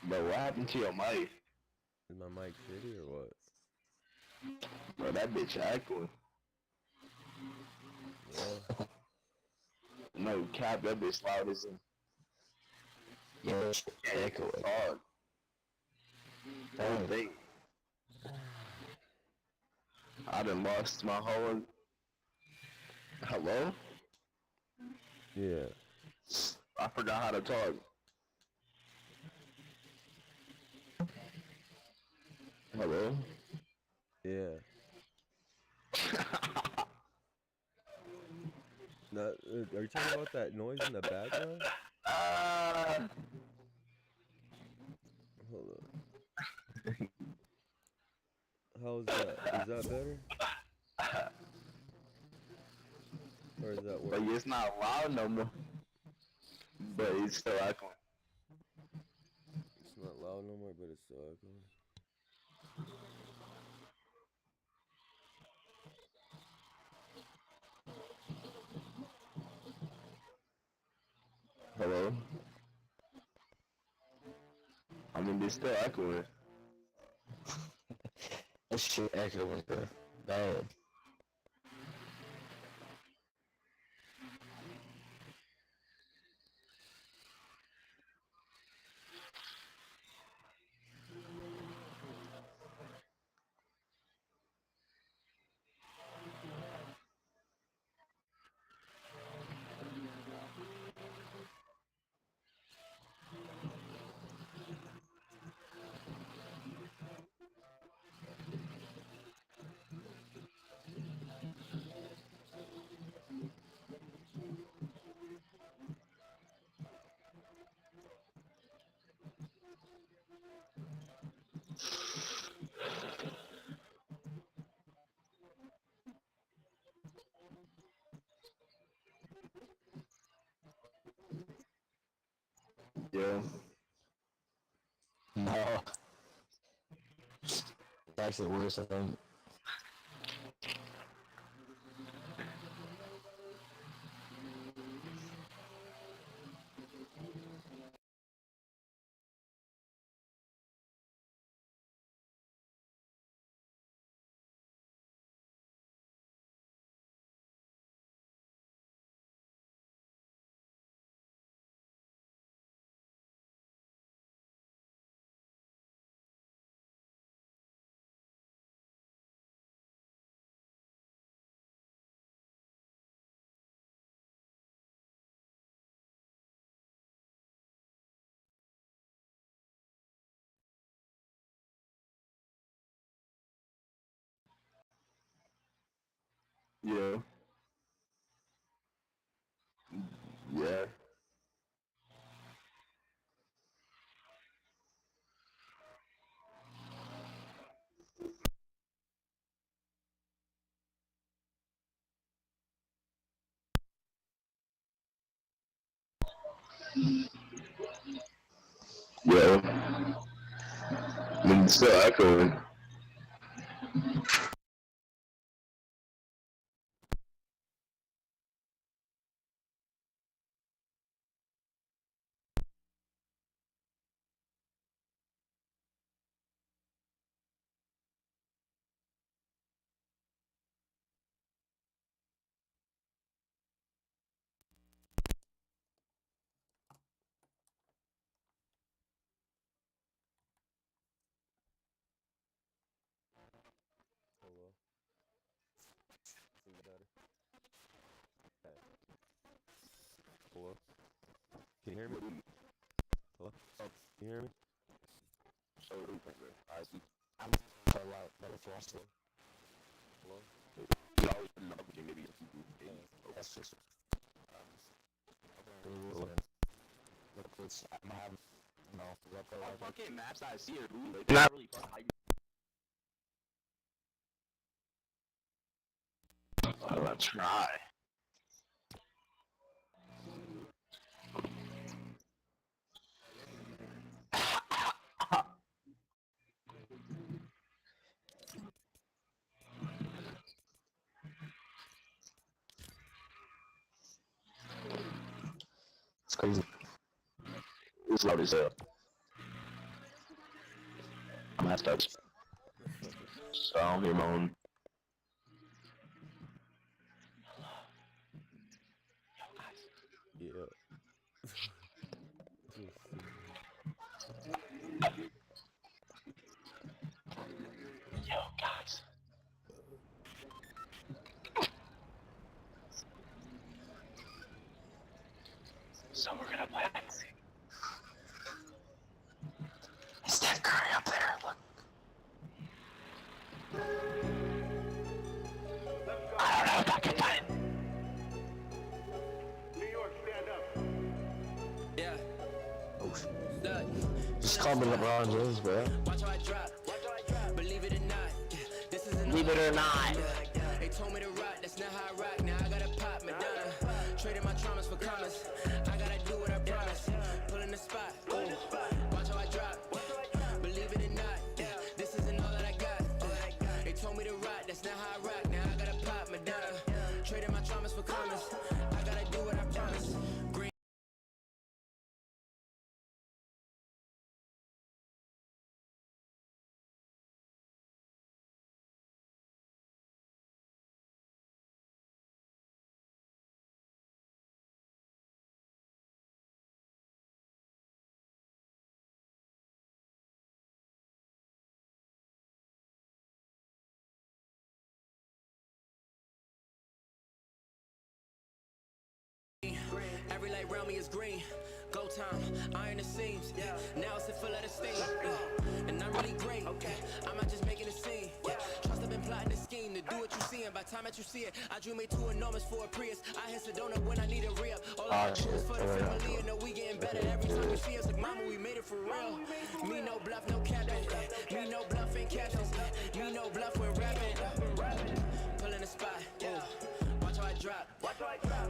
Bro, what happened to your mic? Is my mic shitty or what? Bro, that bitch echoing. Yeah. No cap, that bitch loud as in. Yeah, echo it hard. Whole thing. I done lost my whole... Hello? Yeah. I forgot how to talk. Hello? Yeah. No, are you talking about that noise in the background? Hold on. How's that? Is that better? Or is that worse? Like, it's not loud no more. But it's still echoing. It's not loud no more, but it's still echoing. Hello? I mean, it's still echoing. That shit echoing, bro. Bad. Yeah. No. It's actually worse, I think. Yeah. Yeah. Yeah. I mean, it's still echoing. Hello? Is that better? Okay. Hello? Can you hear me? Hello? Can you hear me? I'm so loud, but it's lost it. Hello? That's just... Hello? Look, it's... I'm having... No, local... Fucking maps I see are like, not really fucking. Let's try. It's crazy. It's loud as hell. I'm at that. So I don't hear my own. Yeah. Yo, guys. So we're gonna play. Is Steph Curry up there? Look. I don't know if I can find it. New York, stand up. Yeah. Oh shit. Just call me LeBron James, bro. Watch how I drop. Believe it or not. Believe it or not. They told me to rock, that's not how I rock. Now I gotta pop Madonna. Trading my traumas for commas. I gotta do what I promise. Pulling the spot. Watch how I drop. Believe it or not. This isn't all that I got. They told me to rock, that's not how I rock. Now I gotta pop Madonna. Trading my traumas for commas. I gotta do what I promise. Green. Every light around me is green. Go time, iron the seams. Now it's full of the steam. And I'm really great. I'm not just making a scene. Trust I've been plotting this scheme to do what you see. And by the time that you see it, I dream it too enormous for a Prius. I hit Sedona when I need a re-up. All I do is for the family. And know we getting better every time you see us. Like mama, we made it for real. Me no bluff, no capping. Me no bluffing captions. Me no bluff when rapping. Pulling the spot. Watch how I drop.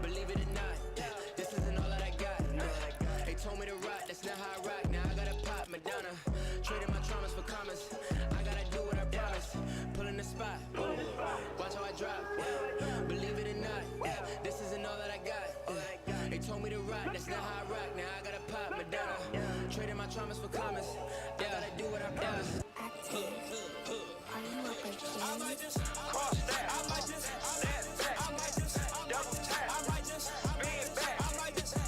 Believe it or not. This isn't all that I got. They told me to rock, that's not how I rock. Now I gotta pop Madonna. Trading my traumas for commas. I gotta do what I promise. Pulling the spot. Watch how I drop. Believe it or not. This isn't all that I got. They told me to rock, that's not how I rock. Now I gotta pop Madonna. Trading my traumas for commas. I gotta do what I promise. I might just cross that. I might just step back. I might just double tap. I might just spin back. I might just I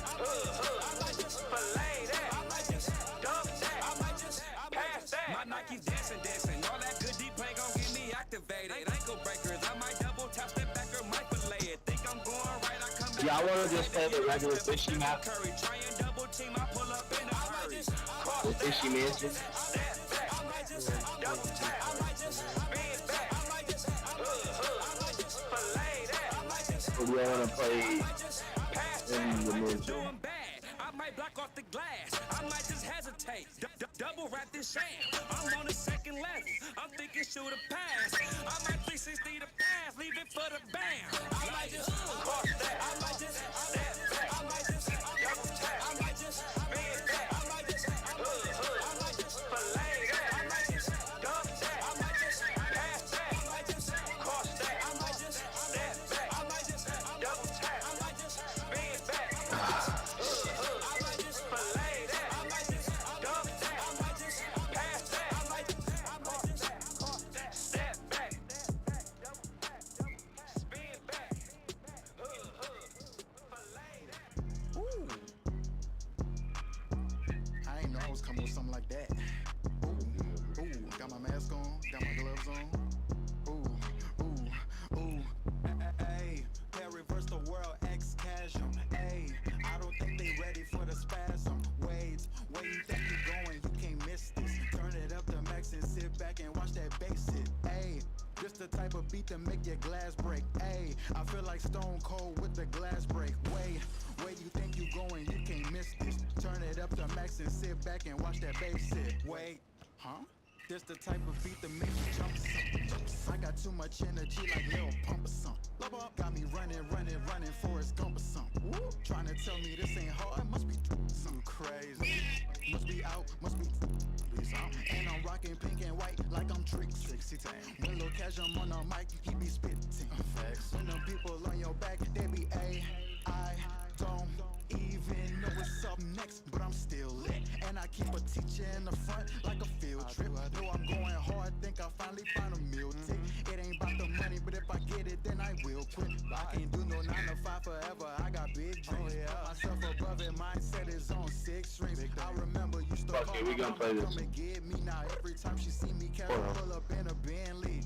might just fillet that. I might just dunk that. I might just pass that. My Nike's dancing. All that good deep play gon' get me activated. Ankle breakers. I might double tap, step back or might fillet it. Think I'm going right. I come back. Yeah, I wanna just play the regular fishy map. Try and double team. I pull up in a hurry. The fishy mansion. Step back. I might just double tap. I might just spin back. I might just fillet that. I might just We wanna play in the mansion. doing bad. I might block off the glass. I might just hesitate. Double wrap this sham. I'm on the second level. I'm thinking shoot a pass. I might 360 the pass. Leave it for the bam. I might just cross that. I might just step back. I might just double tap. I might just spin back. I might just fillet that. I might just dunk that. I might just pass that. I might just cross that. I might just step back. I might just double tap. I might just spin back. I might just fillet that. I might just dunk that. I might just pass that. I might just cross that. Step back. Spin back. Fillet that. Ooh. I ain't know I was coming with something like that. Ooh, got my mask on, got my gloves on. Ooh. Hey, can't reverse the world, ex-casual. Hey, I don't think they ready for the spasm. Wait, where you think you going? You can't miss this. Turn it up to max and sit back and watch that bass hit. Hey, this the type of beat to make your glass break. Hey, I feel like Stone Cold with the glass break. Wait, where you think you going? You can't miss this. Turn it up to max and sit back and watch that bass hit. Wait, huh? This the type of beat that makes you jump some. I got too much energy like Lil Pump or something. Got me running, Forrest Gump or something. Trying to tell me this ain't hard, must be something crazy. Must be out, must be something. And I'm rocking pink and white like I'm Trixie. When Lil Cash I'm on the mic, he be spitting. When them people on your back, they be I don't even know what's up next, but I'm still lit. And I keep a teacher in the front like a field trip. Know I'm going hard, think I finally found a meal tick. It ain't about the money, but if I get it, then I will quit. I can't do no 9 to 5 forever, I got big dreams. Put myself above it, mindset is on 6 strings. I remember you used to call my mama, come and get me. Now every time she see me, Carol pull up in a Bentley.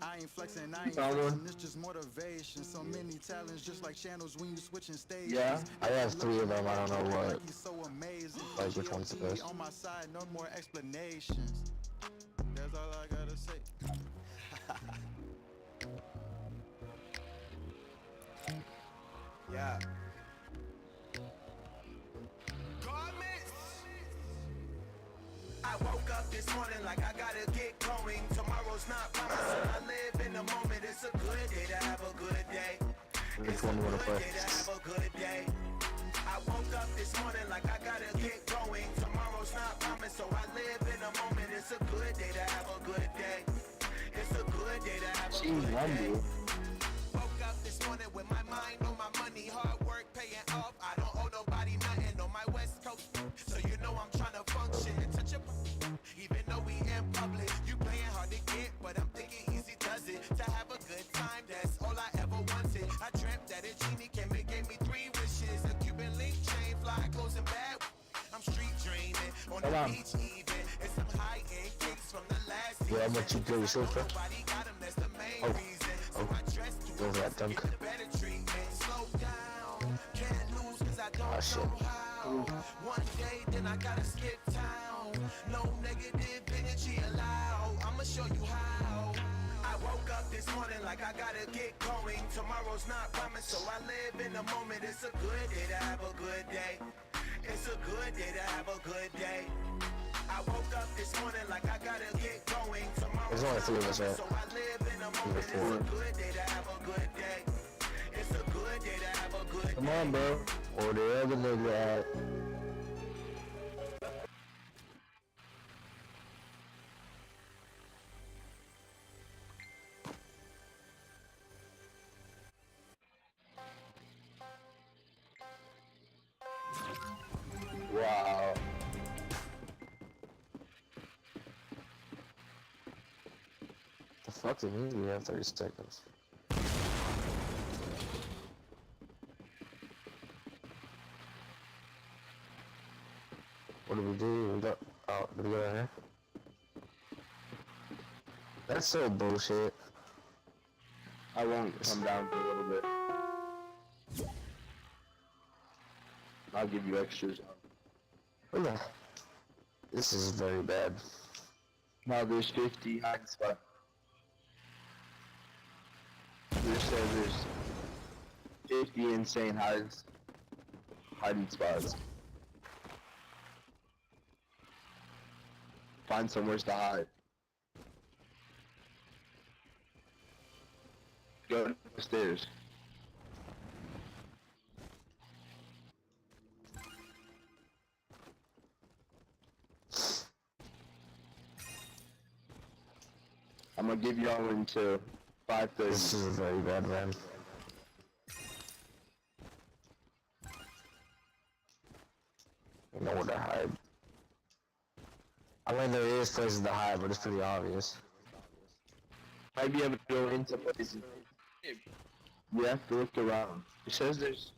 I ain't flexing, I ain't Someone? flexing, it's just motivation. So many talents, just like channels when you switching stages. Yeah. I have 3 of them. I don't know what. He's so amazing. Like which one's the best. On my side, no more explanations. That's all I gotta say. Yeah. I woke up this morning like I gotta get going. Tomorrow's not promised, so I live in the moment. It's a good day to have a good day. Which one do you want to play? Day to have a good day. I woke up this morning like I gotta get going. Tomorrow's not promised, so I live in the moment. It's a good day to have a good day. It's a good day to have a good day. Woke up this morning with my mind on my money, hard work paying off. I don't owe nobody nothing on my West Coast, so you know I'm trying to function and touch a. Even though we in public, you playing hard to get, but I'm thinking easy does it. To have a good time, that's all I ever wanted. I dreamt that a genie came and gave me 3 wishes: a Cuban link chain, fly clothes and bad. I'm street dreaming on the beach even, and some high end kicks from the last season. Yeah, I'm gonna go with Silver. Nobody got 'em, that's the main reason. So I dress to Go over that dunk. get better treatment. Slow down, can't lose 'cause I don't know how. One day, then I gotta skip town. No negative energy allowed. I'ma show you how. I woke up this morning like I gotta get going. Tomorrow's not promised, so I live in the moment. It's a good day to have a good day. It's a good day to have a good day. I woke up this morning like I gotta get going. There's only 3 of us, right? So I live in the moment. It's a good day to have a good day. It's a good day to have a good day. Come on, bro. Or the other nigga at. Wow. The fuck did we have 30 seconds? What did we do? We got out. Did we go down here? That's so bullshit. I won't come down for a little bit. I'll give you extras. Oh yeah. This is very bad. Now there's 50 hide spots. There's 50 insane hiding spots. Find somewhere to hide. Go upstairs. I'm gonna give y'all until 5:30. This is a very bad round. You know where to hide. I mean, there is places to hide, but it's pretty obvious. Might be able to go into places. You have to look around. It says there's.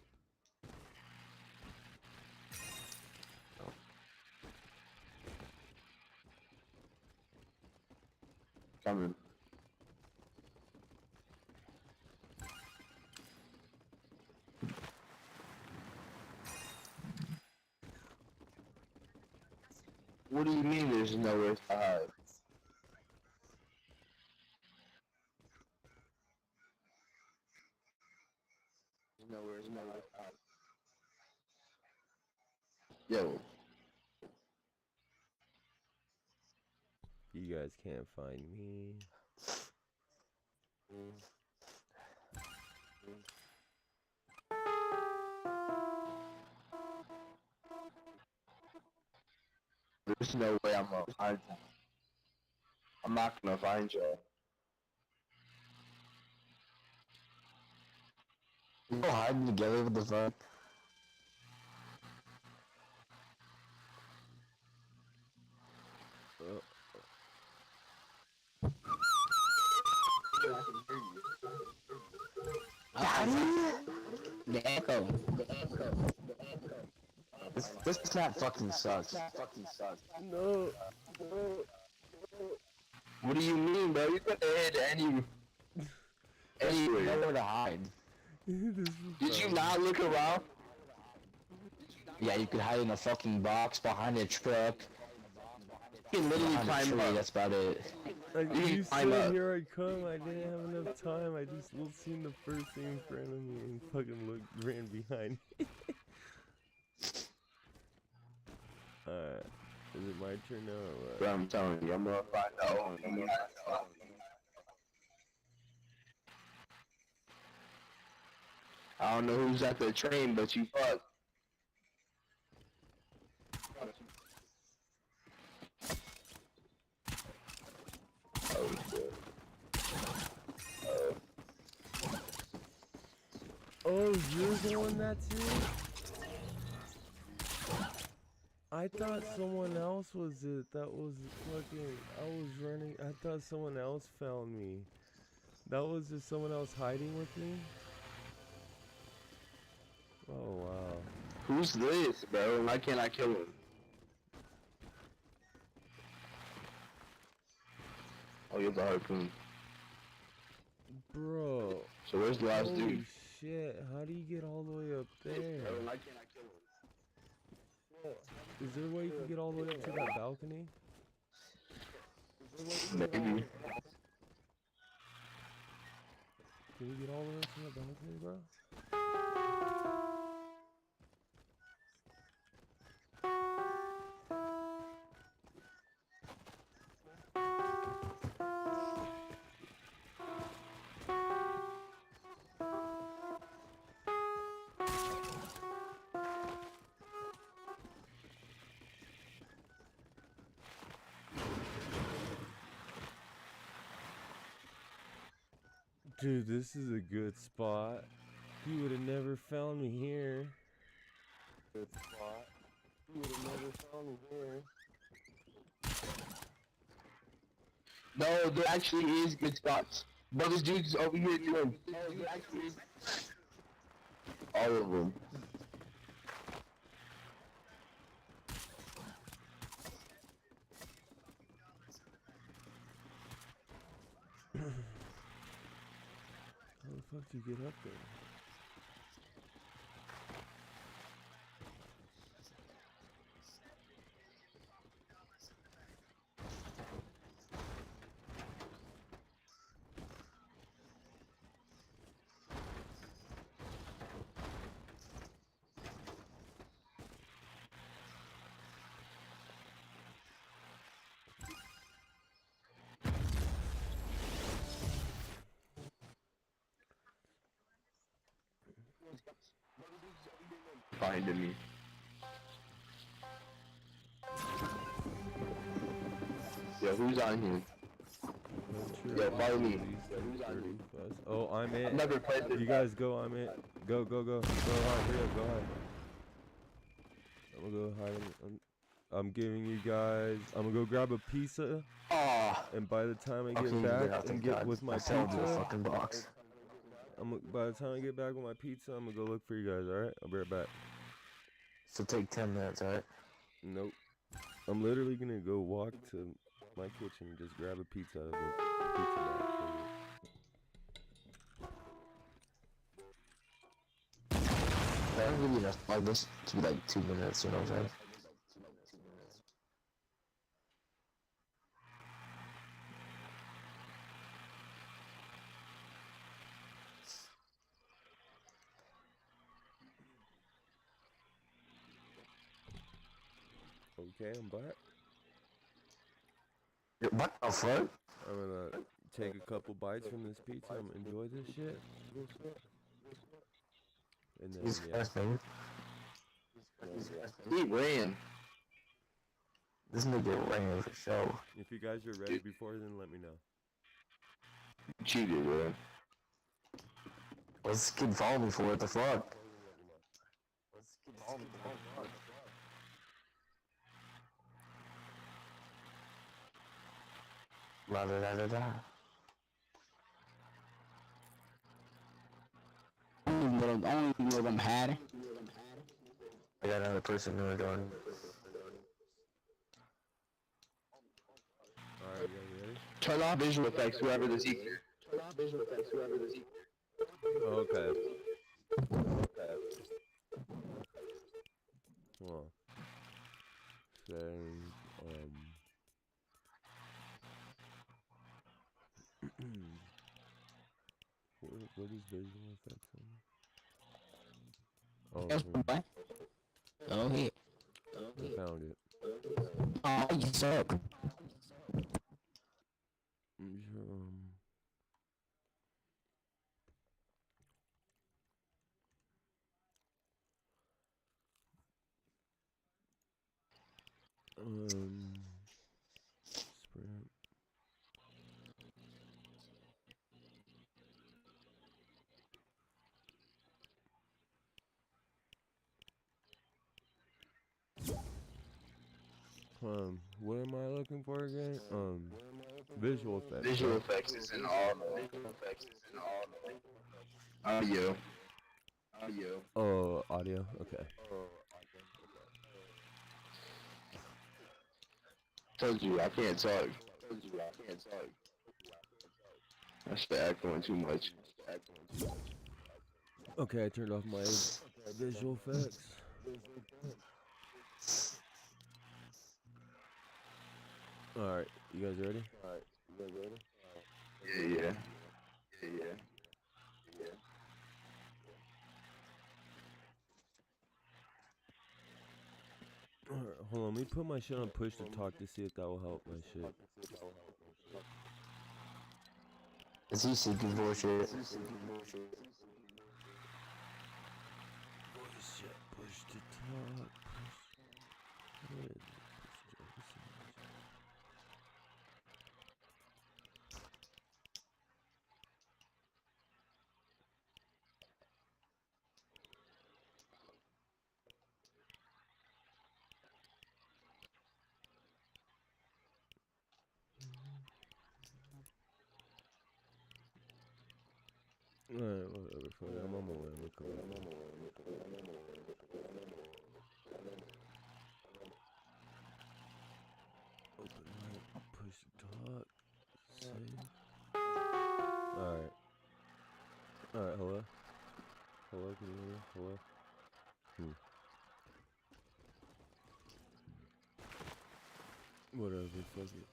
Coming. What do you mean there's nowhere to hide? There's nowhere to hide. Yo. You guys can't find me. There's no way I'm gonna find you. I'm not gonna find you. You all hiding together with the fuck? The echo. This map fucking sucks. No. What do you mean, bro? You could have hit any Anyway, nowhere to hide. Did you not look around? Yeah, you could hide in a fucking box behind a truck. You can literally Behind a climb tree, up. that's about it. Like, You you climb said, up. here I come. I didn't have enough time. I just seen the first thing in front of me and fucking ran behind. Alright. Is it my turn now or what? Bro, I'm telling you, I'm gonna find out. I don't know who's at the train, but you fuck. Oh shit. Oh, you're the one that's it? I thought someone else was it. That was fucking... I was running... I thought someone else found me. That was just someone else hiding with me? Oh, wow. Who's this, bro? Why can't I kill him? Oh, you're the harpoon. Bro. So where's the last Holy dude? shit. How do you get all the way up there? Why can't I kill him? Is there a way you can get all the way up to that balcony? Maybe. Can you get all the way up to that balcony, bro? Dude, this is a good spot. You would have never found me here. Good spot. You would have never found me here. No, there actually is good spots. But this dude's over here doing. All of them. How the fuck do you get up there? Finding me. Yo, who's on here? Yo, follow me. Oh, I'm it. I've never played this. You guys go, I'm it. Go, go, go. Go hard, hurry up, go hard. I'm gonna go hide. I'm giving you guys. I'm gonna go grab a pizza. Oh. And by the time I get back and get with my pizza, fucking box. by the time I get back with my pizza, I'm gonna go look for you guys. All right, I'll be right back. So take 10 minutes, alright? Nope. I'm literally gonna go walk to my kitchen and just grab a pizza out of the pizza box. That's really enough like this to be like 2 minutes, you know what I'm saying? Okay, I'm back. What the fuck? I'm gonna take a couple bites from this pizza. I'm gonna enjoy this shit. And then, Disgusting. He ran. This nigga ran for sure. If you guys are ready before then, let me know. You cheated, bro. What's this kid following me for? What the fuck? What's this kid following me for? La da da da da. Only one of them had. I got another person in the door. Alright, you guys ready? Turn off visual effects, whoever this eats. whoever this is. Okay. Well, saying, what is visual effects on? Yes, boy. Oh, here. I found it. Oh, you suck. Sprint. What am I looking for again? Visual effects. Visual effects is in all. Audio. Oh, audio. Okay. Told you I can't talk. I should act going too much. Okay, I turned off my visual effects. Alright, you guys ready? Yeah. Alright, hold on, let me put my shit on push to talk to see if that will help my shit. Is he seeking bullshit? Push to talk. Alright, whatever, fuck it, I'm on my way, I'm coming. Open mic, push to talk, save. Alright. Alright, hello? Hello, can you hear me? Hello? Whatever, fuck it.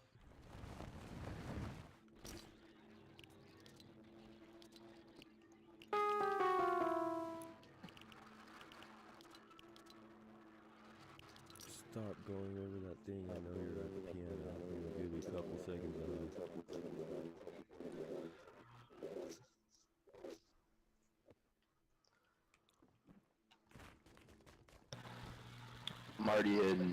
Stop going over that thing. I know you're at the piano. You'll give me a couple seconds of it. I'm already hidden.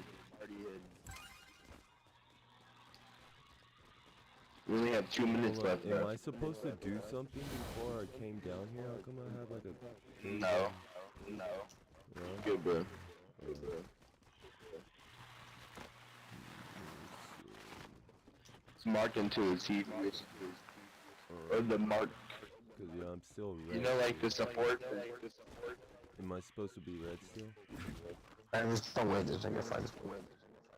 We only have 2 minutes left. Am I supposed to do something before I came down here? How come I have like a... No. Good, bro. It's marked into his TV. Or the mark. Cause yeah, I'm still red. You know, like the support? Am I supposed to be red still? There's no way this nigga finds me.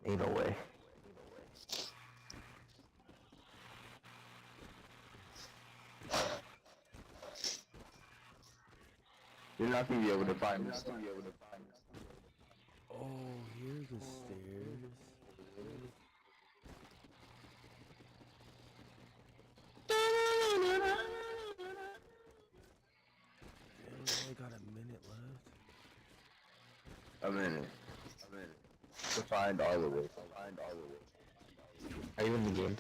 Ain't no way. You're not gonna be able to find this. Oh, here's the stairs. I got a minute left. A minute. To find all of it. Are you in the game?